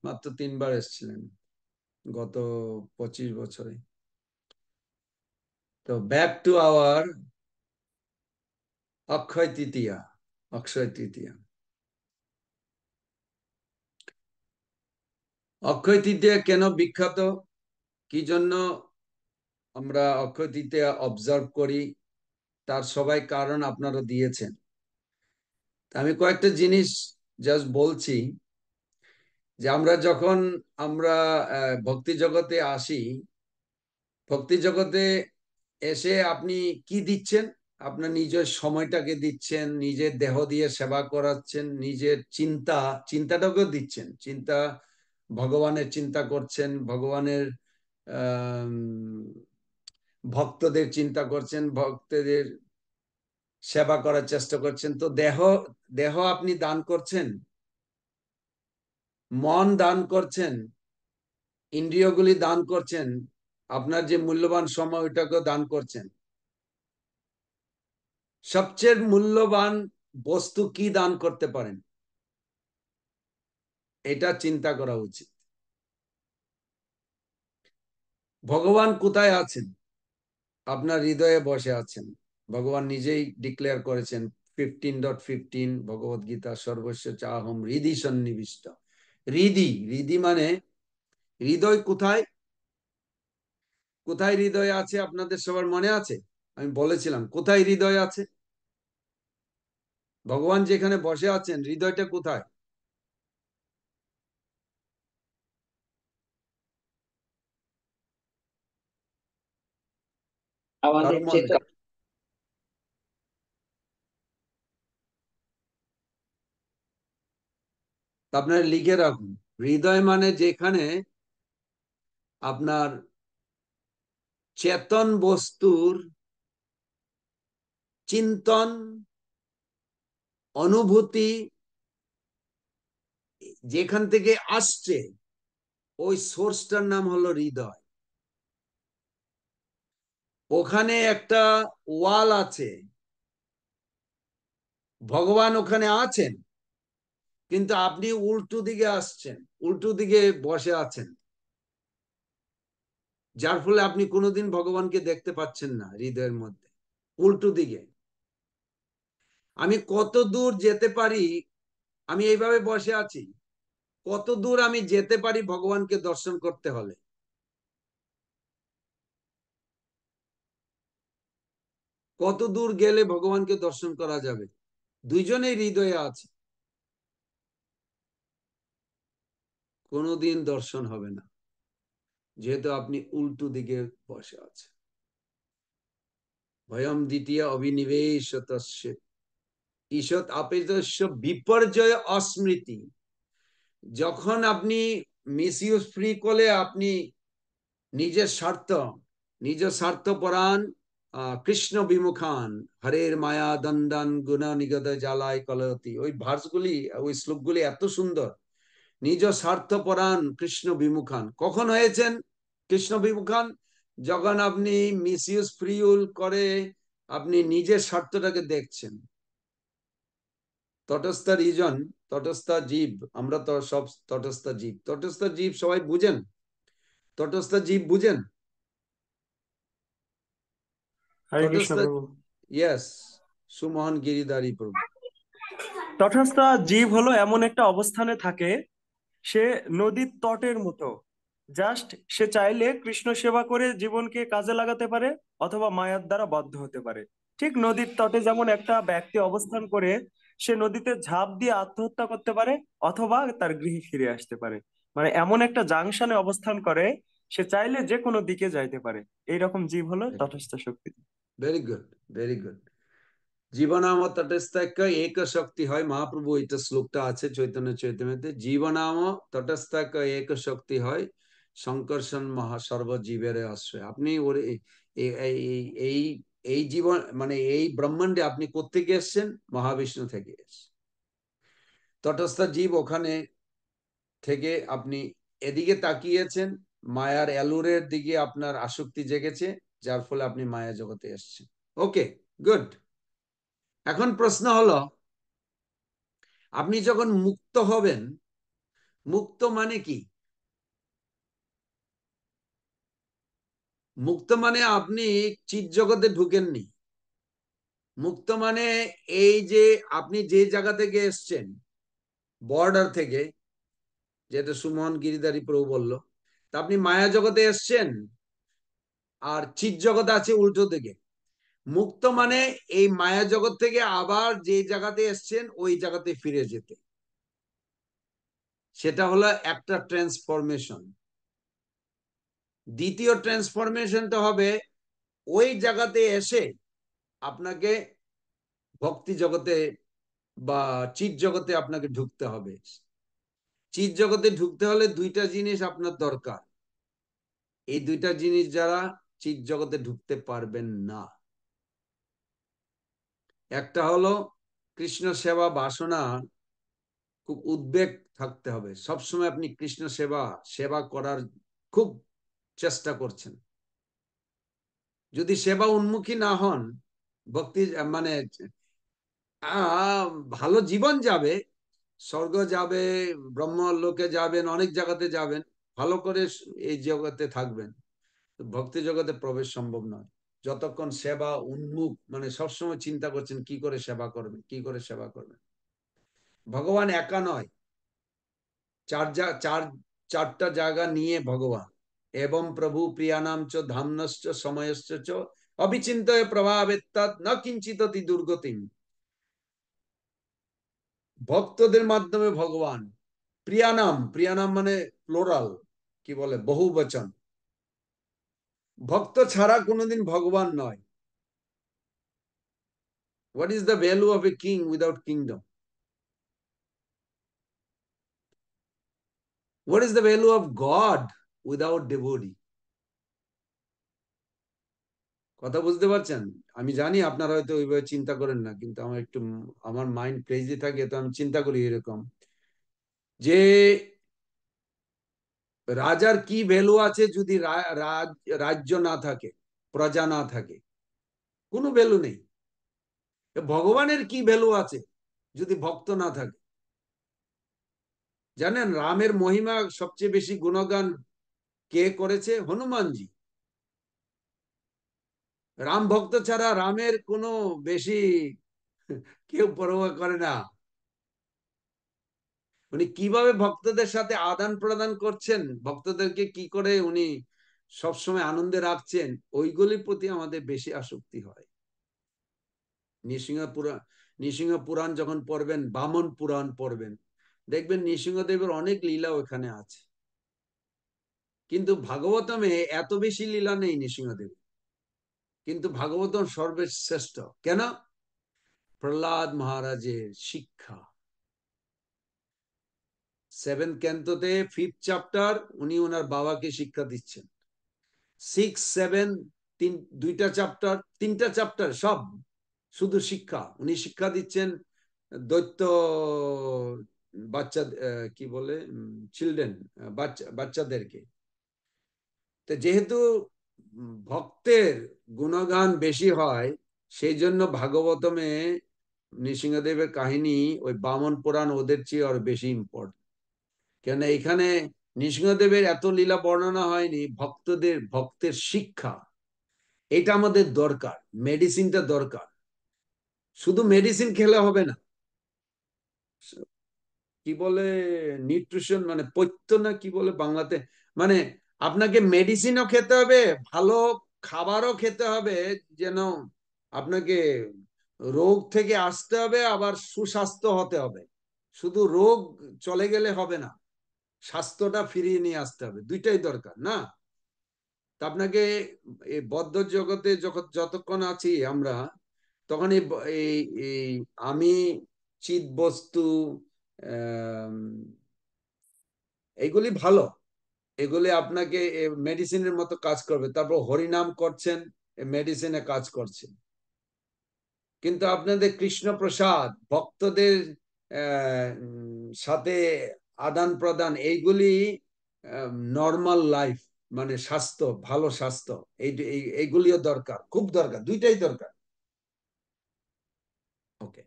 মাত্র 3 বার এসেছিলেন গত 25 বছরে। তো back to our Akshaya Tritiya. Akshaya Tritiya Akshaya Tritiya কেন বিখ্যাত, কি জন্য আমরা অক্ষয় তৃতীয়া অবজার্ভ করি, তার সবাই কারণ আপনারা দিয়েছেন। আমি কয়েকটা জিনিস জাস্ট বলছি, যে যখন আমরা ভক্তি জগতে আসি, ভক্তি জগতে এসে আপনি কি দিচ্ছেন? আপনার নিজের সময়টাকে দিচ্ছেন, নিজের দেহ দিয়ে সেবা করাচ্ছেন, নিজের চিন্তাটাকেও দিচ্ছেন। চিন্তা, ভগবানের চিন্তা করছেন, ভগবানের ভক্তদের চিন্তা করছেন, ভক্তদের সেবা করার চেষ্টা করছেন। তো দেহ আপনি দান করছেন, মন দান করছেন, ইন্দ্রিয়গুলি দান করছেন, আপনার যে মূল্যবান সময় ওইটাকেও দান করছেন। সবচেয়ে মূল্যবান বস্তু কি দান করতে পারেন, এটা চিন্তা করা উচিত। ভগবান কোথায় আছেন? আপনার হৃদয়ে বসে আছেন। ভগবান নিজেই ডিক্লেয়ার করেছেন 15.15 ভগবদ গীতা, সর্বস্ব চাহম হৃদি সন্নিবিষ্ট। হৃদি মানে হৃদয়। কোথায় কোথায় হৃদয় আছে আপনাদের সবার মনে আছে? আমি বলেছিলাম কোথায় হৃদয় আছে। ভগবান যেখানে বসে আছেন, হৃদয়টা কোথায়? আমাদের কারো চেতনা। আপনার লিখে রাখুন, হৃদয় মানে যেখানে আপনার চেতন বস্তুর চিন্তন, অনুভূতি যেখান থেকে আসছে, ওই সোর্সটার নাম হলো হৃদয়। ওখানে একটা ওয়াল আছে, ভগবান ওখানে আছেন, কিন্তু আপনি উল্টো দিকে আসছেন, উল্টো দিকে বসে আছেন, যার ফলে আপনি কোনোদিন ভগবানকে দেখতে পাচ্ছেন না হৃদয়ের মধ্যে, উল্টো দিকে। আমি কত দূর যেতে পারি, আমি এইভাবে বসে আছি, কত দূর আমি যেতে পারি ভগবানকে দর্শন করতে হলে? কত দূর গেলে ভগবানকে দর্শন করা যাবে? দুইজনেই হৃদয়ে আছে, কোনোদিন দর্শন হবে না, যেহেতু আপনি উল্টো দিকে বসে আছেন। ভয়ম দ্বিতীয় অভিনিবেশ ঈষৎ আপেতস্য বিপর্যয় অস্মৃতি। যখন আপনি মিসইউজ ফ্রি করলে আপনি নিজের স্বার্থপরায়ণ কৃষ্ণ বিমুখান হরের মায়া দন্দান গুণ নিগত জ্বালায় কলতি, ওই ভার্সগুলি, ওই শ্লোকগুলি এত সুন্দর। নিজ স্বার্থপরায়ণ কৃষ্ণ বিমুখান কখন হয়েছেন কৃষ্ণ বিমুখান? যখন আপনি মিসইউজ ফ্রিউল করে আপনি নিজের স্বার্থটাকে দেখছেন। তটস্থ রিজন, তটস্থ জীব, আমরা তো সব তটস্থ জীব। তটস্থ জীব সবাই বুঝেন? তটস্থ জীব বুঝেন? হরে কৃষ্ণ তটস্থ, প্রভু। ইয়েস, সুমোহন গিরিধারী প্রভু। তটস্থ জীব হলো এমন একটা অবস্থানে থাকে, সে নদীর তটের মতো। জাস্ট সে চাইলে কৃষ্ণ সেবা করে জীবনকে কাজে লাগাতে পারে, অথবা মায়ার দ্বারা বদ্ধ হতে পারে। ঠিক নদীর তটে যেমন একটা ব্যক্তি অবস্থান করে সে নদীতে ঝাঁপ দিয়ে আত্মহত্যা করতে পারে, অথবা তার গৃহে ফিরে আসতে পারে। মানে এমন একটা জাংশনে অবস্থান করে, সে চাইলে যে কোনো দিকে যাইতে পারে। এইরকম জীব হলো তটস্থ শক্তি। Very good, very good. জীবনাম তটস্থ এক শক্তি হয়, মহাপ্রভু এটা শ্লোকটা আছে চৈতন্য চৈতন্যতে। জীবনাম তটস্থ এক শক্তি হয়, সংকর্ষণ মহা সর্বজীবের আশ্রয়। আপনি ওর এই এই জীবন মানে এই ব্রহ্মাণ্ডে আপনি কোত্থেকে এসছেন? মহাবিষ্ণু থেকে এসছেন। তটস্থ জীব ওখানে থেকে আপনি এদিকে তাকিয়েছেন, মায়ার অ্যালুরের দিকে আপনার আসক্তি জেগেছে, যার ফলে আপনি মায়া জগতে এসছেন। ওকে, গুড। এখন প্রশ্ন হলো, আপনি যখন মুক্ত হবেন, মুক্ত মানে কি? মুক্ত মানে আপনি চিৎ জগতে ঢুকেননি। মুক্ত মানে এই যে আপনি যে জায়গা থেকে এসছেন, বর্ডার থেকে, যেটা সুমোহন গিরিধারী প্রভু বলল, তা আপনি মায়া জগতে এসছেন, আর চিৎ জগৎ আছে উল্টো দিকে। মুক্ত মানে এই মায়া জগৎ থেকে আবার যে জায়গাতে এসছেন ওই জায়গাতে ফিরে যেতে। সেটা হলো একটা ট্রান্সফরমেশন। দ্বিতীয় ট্রান্সফরমেশনটা হবে ওই জায়গাতে এসে আপনাকে ভক্তি জগতে বা চিৎ জগতে আপনাকে ঢুকতে হবে। চিৎ জগতে ঢুকতে হলে দুইটা জিনিস আপনার দরকার। এই দুইটা জিনিস যারা চিৎ জগতে ঢুকতে পারবেন না। একটা হলো কৃষ্ণ সেবা বাসনা, খুব উদ্বেগ থাকতে হবে, সবসময় আপনি কৃষ্ণ সেবা করার খুব চেষ্টা করছেন। যদি সেবা উন্মুখী না হন, ভক্তি মানে ভালো জীবন যাবে, স্বর্গ যাবে, ব্রহ্মলোকে যাবেন, অনেক জায়গাতে যাবেন, ভালো করে এই জগতে থাকবেন, ভক্তি জগতে প্রবেশ সম্ভব নয় যতক্ষণ সেবা উন্মুখ, মানে সবসময় চিন্তা করছেন কি করে সেবা করবেন, কি করে সেবা করবেন। ভগবান একা নয়, চারটা জায়গা নিয়ে ভগবান। এবং প্রভু প্রিয়ানাম চ ধামনশ্চ সময়শ্চ চ অবিচিন্তয় প্রভাবেত্তাৎ ন কিঞ্চিততি দুর্গতিম। ভক্তদের মাধ্যমে ভগবান। প্রিয়ানাম, প্রিয়ানাম মানে প্লোরাল, কি বলে, বহু বচন। ভক্ত ছাড়া কোনোদিন ভগবান নয়। What is the value of a king without kingdom? What is the value of God without devotee? কথা বুঝতে পারছেন? আমি জানি আপনারা হয়তো ওইভাবে চিন্তা করেন না, কিন্তু আমার মাইন্ড ক্রেজি থাকে, তো আমি চিন্তা করি এরকম যে রাজার কি ভ্যালু আছে যদি রাজ্য না থাকে, প্রজা না থাকে? কোনো ভ্যালু নেই। ভগবানের কি ভ্যালু আছে যদি ভক্ত না থাকে? জানেন রামের মহিমা সবচেয়ে বেশি গুণগান কে করেছে? হনুমানজি। রাম ভক্ত ছাড়া রামের কোনো বেশি কেউ পরোয়া করে না। উনি কিভাবে ভক্তদের সাথে আদান প্রদান করছেন, ভক্তদেরকে কি করে উনি সবসময় আনন্দে রাখছেন, ওইগুলির প্রতি আমাদের বেশি আসক্তি হয়। নৃসিংহ পুরাণ যখন পড়বেন, বামন পুরাণ পড়বেন, দেখবেন নৃসিংহদেবের অনেক লীলা ওখানে আছে, কিন্তু ভাগবতমে এত বেশি লীলা নেই নৃসিংহদেব। কিন্তু ভাগবতম সর্বশ্রেষ্ঠ কেন? প্রহ্লাদ মহারাজের শিক্ষা। 7th ক্যান্টোতে 5th চ্যাপ্টার উনি ওনার বাবাকে শিক্ষা দিচ্ছেন। 6, 7 দুইটা চ্যাপ্টার, 3টা চ্যাপ্টার সব শুধু শিক্ষা। উনি শিক্ষা দিচ্ছেন দৈত্য বাচ্চা, কি বলে, চিলড্রেন, বাচ্চাদেরকে। তো যেহেতু ভক্তের গুণগান বেশি হয়, সেই জন্য ভাগবতমে নৃসিংহদেবের কাহিনী ওই বামন পুরাণ ওদের চেয়ে আর বেশি ইম্পর্টেন্ট। কেন এখানে নৃসিংহদেবের এত লীলা বর্ণনা হয়নি, ভক্তের শিক্ষা এটা আমাদের দরকার। মেডিসিনটা দরকার, শুধু মেডিসিন খেলে হবে না। কি বলে নিউট্রিশন, মানে পথ্য না কি বলে বাংলাতে, মানে আপনাকে মেডিসিনও খেতে হবে, ভালো খাবারও খেতে হবে, যেন আপনাকে রোগ থেকে আসতে হবে, আবার সুস্বাস্থ্য হতে হবে। শুধু রোগ চলে গেলে হবে না, স্বাস্থ্যটা ফিরিয়ে নিয়ে আসতে হবে, দুইটাই দরকার না? তা আপনাকে এই বদ্ধ জগতে যতক্ষণ আছি আমরা, তখন এই আমি চিৎ বস্তু, এইগুলি ভালো, এগুলি আপনাকে মেডিসিনের মতো কাজ করবে। তারপর হরিনাম করছেন, মেডিসিনে কাজ করছেন। কিন্তু আপনাদের কৃষ্ণ প্রসাদ, ভক্তদের সাথে আদান প্রদান, এইগুলি নর্মাল লাইফ, মানে স্বাস্থ্য, ভালো স্বাস্থ্য, এইগুলিও দরকার, খুব দরকার, দুইটাই দরকার। ওকে,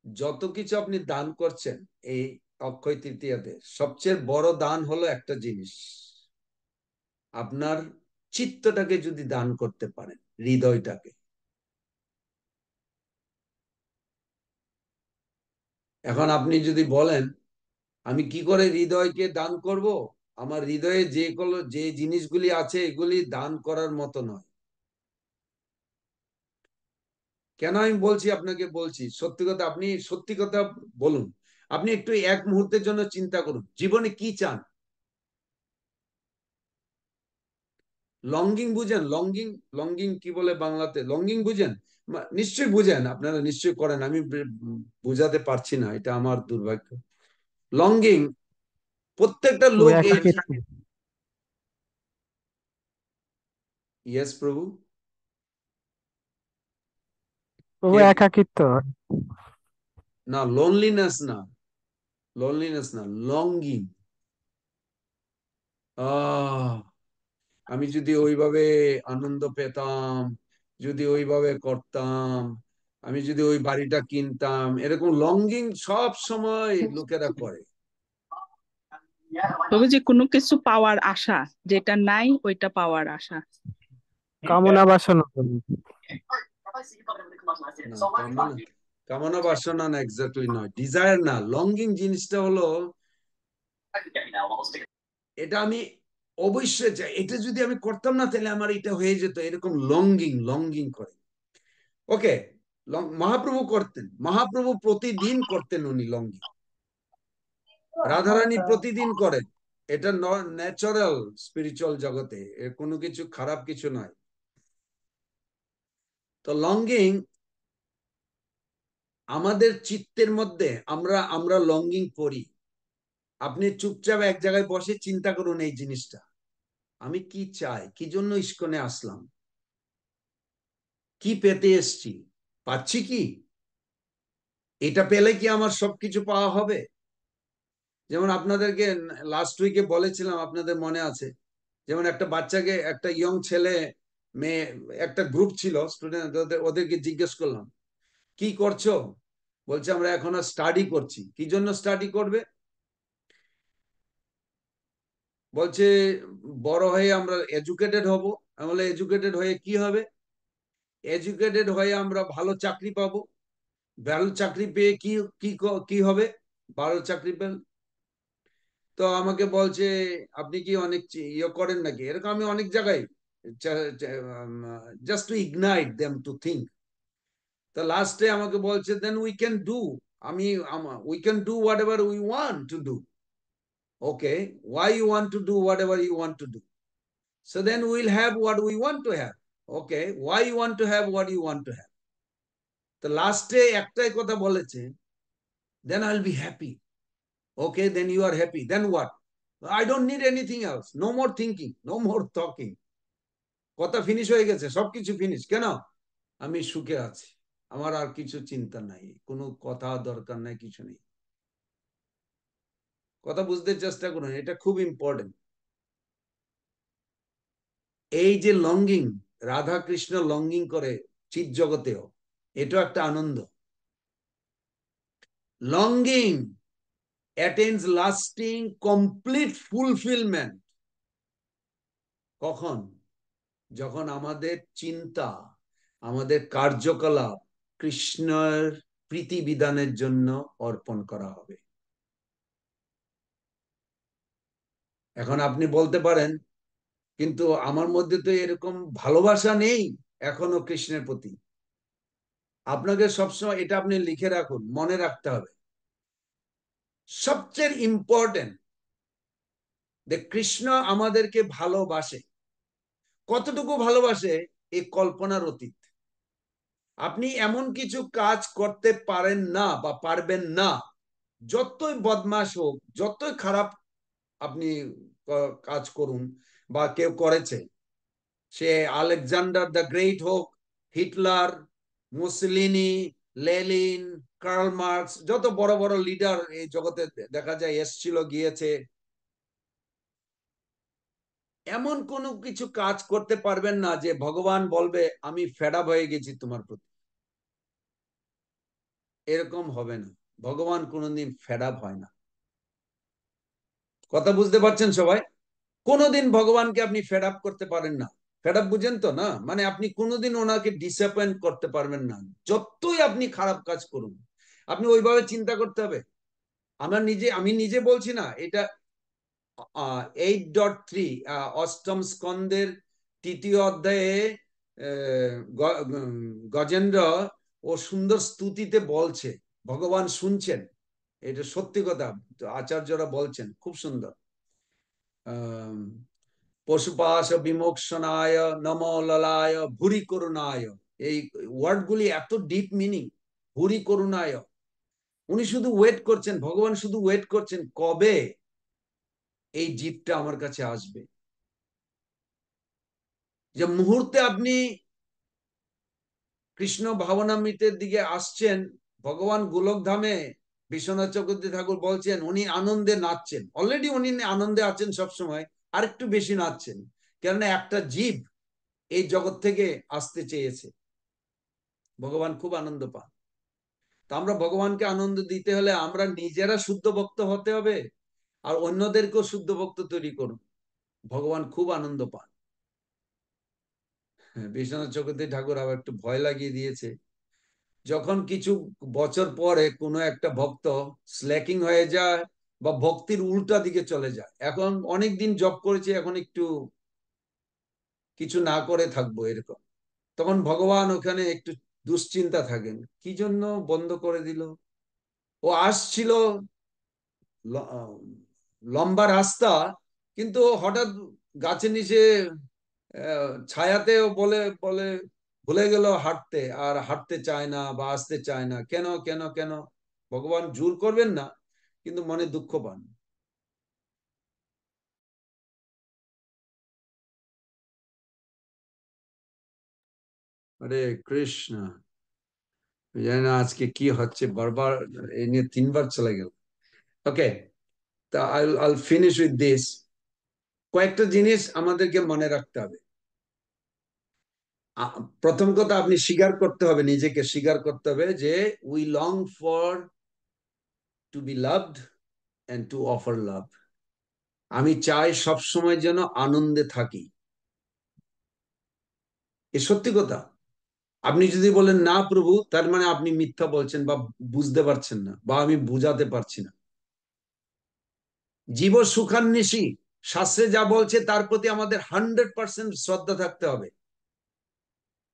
যত কিছু আপনি দান করছেন এই অক্ষয় তৃতীয়াতে, সবচেয়ে বড় দান হলো একটা জিনিস, আপনার চিত্তটাকে যদি দান করতে পারেন, হৃদয়টাকে। এখন আপনি যদি বলেন আমি কি করে হৃদয়কে দান করব, আমার হৃদয়ে যে জিনিসগুলি আছে এগুলি দান করার মতো নয়। কেন আমি বলছি আপনাকে, বলছি সত্যি কথা, আপনি সত্যি কথা বলুন। আপনি একটু এক মুহূর্তের জন্য চিন্তা করুন, জীবনে কি চান? লঙ্গিং বুঝেন? লঙ্গিং, লঙ্গিং কি বলে বাংলাতে? লঙ্গিং বুঝেন? নিশ্চয়ই বুঝেন, আপনারা নিশ্চয়ই করেন, আমি বুঝাতে পারছি না, এটা আমার দুর্ভাগ্য। লঙ্গিং, প্রত্যেকটা লোক ইয়েস প্রভু, একাকিত্ব না, লোনলিনেস না, লোনলিনেস না, লঙ্গিং। আমি যদি ওইভাবে আনন্দ পেতাম, যদি ওইভাবে করতাম, আমি যদি ওই বাড়িটা কিনতাম, এরকম লঙ্গিং সব সময় লোকেরা করে। তবে যে কোনো কিছু পাওয়ার আশা, যেটা নাই ওইটা পাওয়ার আশা, কামনা বাসনা। কামনা বাসনা না, এক্স্যাক্টলি নয়, ডিজায়ার না। লঙ্গিং জিনিসটা হলো, এটা আমি অবশ্যই চাই, এটা যদি আমি করতাম না তাহলে আমার এটা হয়ে যেত, এরকম লঙ্গিং, লঙ্গিং করে। ওকে, মহাপ্রভু করতেন, মহাপ্রভু প্রতিদিন করতেন উনি লঙ্গিং। রাধারানী প্রতিদিন করেন, এটা ন্যাচারাল স্পিরিচুয়াল জগতে, এর কোনো কিছু খারাপ কিছু নয়। তো লঙ্গিং আমাদের চিত্তের মধ্যে আমরা আমরা লঙ্গিং করি। আপনি চুপচাপ এক জায়গায় বসে চিন্তা করুন এই জিনিসটা, আমি কি চাই, কি জন্য ইস্কনে আসলাম, কি পেতে এসছি, পাচ্ছি কি, এটা পেলে কি আমার সবকিছু পাওয়া হবে? যেমন আপনাদেরকে লাস্ট উইকে বলেছিলাম, আপনাদের মনে আছে, যেমন একটা বাচ্চাকে, একটা ইয়ং ছেলে মেয়ে, একটা গ্রুপ ছিল স্টুডেন্ট, ওদেরকে জিজ্ঞেস করলাম কি করছো, বলছে আমরা এখন স্টাডি করছি। কি জন্য স্টাডি করবে? বলছে বড় হয়ে আমরা এডুকেটেড হব। আমি বলে এডুকেটেড হয়ে কি হবে? এডুকেটেড হয়ে আমরা ভালো চাকরি পাবো। ভালো চাকরি পেয়ে কি কি কি হবে? ভালো চাকরি পেল। তো আমাকে বলছে আপনি কি অনেক ইয়ে করেন নাকি? এরকম আমি অনেক জায়গায়, just to ignite them to think. তো লাস্টে আমাকে বলছে দেন উই ক্যান ডু, আমি we can do whatever we want to do. Okay, why you want to do whatever you want to do? So then we'll have what we want to have. Okay, why you want to have what you want to have? তো লাস্টে একটাই কথা বলেছে, then I'll be happy. Okay, then you are happy, then what? I don't need anything else, no more thinking, no more talking. কথা finish হয়ে গেছে, সবকিছু finish. কেন? আমি সুখে আছি, আমার আর কিছু চিন্তা নাই, কোনো কথা দরকার নাই, কিছু নেই। কথা বুঝতে চেষ্টা করুন, এটা খুব ইম্পর্টেন্ট। এই যে লঙ্গিং, রাধা কৃষ্ণ লঙ্গিং করে চিৎ জগতেও, এটা একটা আনন্দ। Longing attains lasting complete fulfilment কখন? যখন আমাদের চিন্তা, আমাদের কার্যকলাপ কৃষ্ণের প্রীতি বিধানের জন্য অর্পণ করা হবে। এখন আপনি বলতে পারেন কিন্তু আমার মধ্যে তো এরকম ভালোবাসা নেই এখনো কৃষ্ণের প্রতি। আপনাকে সবসময় এটা আপনি লিখে রাখুন, মনে রাখতে হবে, সবচেয়ে ইম্পর্টেন্ট যে কৃষ্ণ আমাদেরকে ভালোবাসে। কতটুকু ভালোবাসে এই কল্পনার অতীত। আপনি এমন কিছু কাজ করতে পারেন না বা পারবেন না, যতই বদমাশ হোক, যতই খারাপ আপনি কাজ করুন বা কেউ করেছে, সে আলেকজান্ডার দ্য গ্রেট হোক, হিটলার, মুসলিনি, লেনিন, কার্ল মার্কস, যত বড় বড় লিডার এই জগতে দেখা যায় এসছিল গিয়েছে, এমন কোনো কিছু কাজ করতে পারবেন না যে ভগবান বলবে আমি ফেড আপ হয়ে গেছি তোমার প্রতি। এরকম হবে না, ভগবান কোনোদিন ফেড আপ হয় না। কথা বুঝতে পারছেন সবাই? কোনোদিন ভগবানকে আপনি ফেড আপ করতে পারেন না। ফেড আপ বুঝেন তো না? মানে আপনি কোনোদিন ওনাকে ডিসঅ্যাপয়েন্ট করতে পারবেন না, যতই আপনি খারাপ কাজ করুন। আপনি ওইভাবে চিন্তা করতে হবে। আমি নিজে বলছি না, এটা 8.3 অষ্টম স্কন্দের 3য় অধ্যায়ে গজেন্দ্র ও সুন্দর স্তুতিতে বলছে, ভগবান শুনছেন, এটা সত্যি কথা, আচার্যরা বলছেন, খুব সুন্দর। পশুপাশ বিমোক্ষণায় নমো ললায় ভুরি করুণায়, এই ওয়ার্ডগুলি এত ডিপ মিনিং। ভুরি করুণায়, উনি শুধু ওয়েট করছেন, ভগবান শুধু ওয়েট করছেন কবে এই জীবটা আমার কাছে আসবে। যে মুহূর্তে আপনি কৃষ্ণ ভাবনামৃতের দিকে আসছেন, ভগবান গোলকধামে বিশ্বনাথ চক্রবর্তী ঠাকুর বলছেন উনি আনন্দে নাচছেন। অলরেডি উনি আনন্দে আছেন সবসময়, আর একটু বেশি নাচছেন, কেননা একটা জীব এই জগৎ থেকে আসতে চেয়েছে। ভগবান খুব আনন্দ পান। তা আমরা ভগবানকে আনন্দ দিতে হলে আমরা নিজেরা শুদ্ধ ভক্ত হতে হবে, আর অন্যদেরকেও শুদ্ধ ভক্ত তৈরি করুন। ভগবান খুব আনন্দ পান। বিশ্বনাথ চক্রবর্তী ঠাকুর আবার একটু ভয় লাগিয়ে দিয়েছে, যখন কিছু বছর পরে কোনো একটা ভক্ত স্ল্যাকিং হয়ে যায় বা ভক্তির উল্টা দিকে চলে যায়, এখন অনেক দিন জপ করেছে, এখন একটু কিছু না করে থাকবো এরকম, তখন ভগবান ওখানে একটু দুশ্চিন্তা থাকেন, কি জন্য বন্ধ করে দিল। ও আসছিল লম্বা রাস্তা, কিন্তু হঠাৎ গাছের নিচে ছায়াতেও বলে বলে ভুলে গেল হাঁটতে, আর হাঁটতে চায় না বা আসতে চায় না। কেন কেন কেন? ভগবান জোর করবেন না, কিন্তু মনে দুঃখ পান। হরে কৃষ্ণ। জানি না আজকে কি হচ্ছে, বারবার এই নিয়ে 3বার চলে গেল। ওকে, তা I'll finish with this. কয়েকটা জিনিস আমাদেরকে মনে রাখতে হবে। প্রথম কথা, আপনি স্বীকার করতে হবে, নিজেকে স্বীকার করতে হবে যে we long for to be loved and to offer love. আমি চাই সব সময় যেন আনন্দে থাকি। এ সত্যি কথা। আপনি যদি বলেন না প্রভু, তার মানে আপনি মিথ্যা বলছেন বা বুঝতে পারছেন না, বা আমি বুঝাতে পারছি না। জীব সুখান্বেষী, শাস্ত্রে যা বলছে তার প্রতি আমাদের 100% শ্রদ্ধা থাকতে হবে।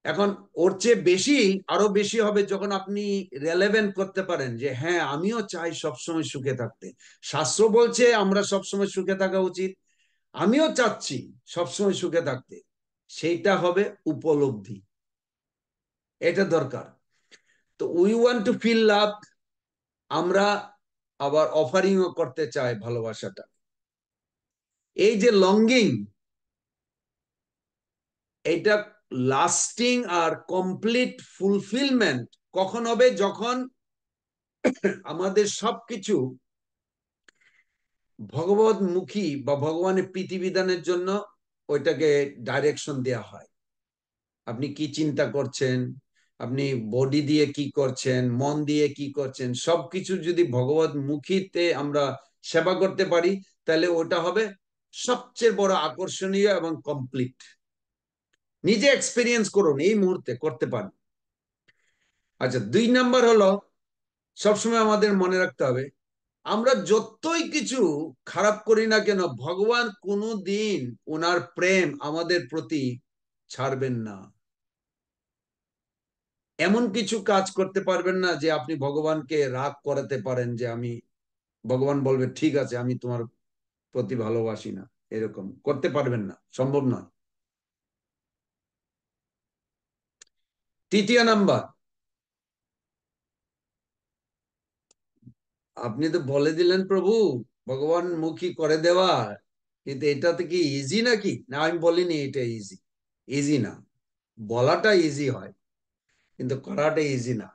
এখন ওর চেয়ে বেশি, আরো বেশি হবে যখন আপনি রেলেভেন্ট করতে পারেন যে হ্যাঁ, আমিও চাই সবসময় সুখে থাকতে। শাস্ত্র বলছে আমরা সবসময় সুখে থাকা উচিত, আমিও চাচ্ছি সবসময় সুখে থাকতে। সেইটা হবে উপলব্ধি, এটা দরকার। তো উই ওয়ান্ট টু ফিল লাভ, আমরা আবার অফারিংও করতে চাই ভালোবাসাটা। এই যে লঙ্গিং, এটা লাস্টিং আর কমপ্লিট ফুলফিলমেন্ট কখন হবে? যখন আমাদের সবকিছু ভগবতমুখী বা ভগবানের প্রীতিবিধানের জন্য ওইটাকে ডাইরেকশন দেয়া হয়। আপনি কি চিন্তা করছেন, আপনি বডি দিয়ে কি করছেন, মন দিয়ে কি করছেন, সবকিছু যদি ভগবতমুখীতে আমরা সেবা করতে পারি, তাহলে ওটা হবে সবচেয়ে বড় আকর্ষণীয় এবং কমপ্লিট। নিজে এক্সপিরিয়েন্স করুন, এই মুহূর্তে করতে পারেন। আচ্ছা, 2 নাম্বার হলো, সবসময় আমাদের মনে রাখতে হবে, আমরা যতই কিছু খারাপ করি না কেন, ভগবান কোনোদিন ওনার প্রেম আমাদের প্রতি ছাড়বেন না। এমন কিছু কাজ করতে পারবেন না যে আপনি ভগবানকে রাগ করাতে পারেন, যে আমি, ভগবান বলবে ঠিক আছে আমি তোমার প্রতি ভালোবাসি না, এরকম করতে পারবেন না, সম্ভব নয়। 3 নাম্বার, আপনি তো বলে দিলেন প্রভু ভগবান মুখী করে দেওয়া, কিন্তু এটাতে কি ইজি নাকি? না, আমি বলিনি এটা ইজি। ইজি না, বলাটা ইজি হয় কিন্তু করাটা ইজি না।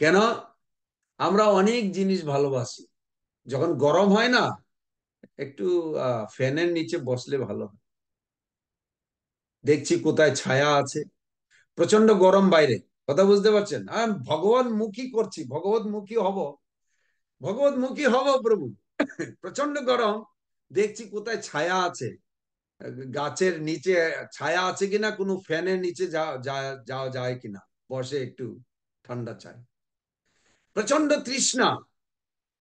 কেন? আমরা অনেক জিনিস ভালোবাসি। যখন গরম হয় না, একটু ফ্যানের নিচে বসলে ভালো হয়, দেখছি কোথায় ছায়া আছে। প্রচন্ড গরম বাইরে, কথা বুঝতে পারছেন? আমি ভগবান মুখী করছি, ভগবত মুখী হব প্রভু। প্রচন্ড গরম, দেখছি কোথায় ছায়া আছে, গাছের নিচে ছায়া আছে কিনা, কোনো ফ্যানের নিচে যাওয়া যায় কিনা, বসে একটু ঠান্ডা চাই। প্রচন্ড তৃষ্ণা,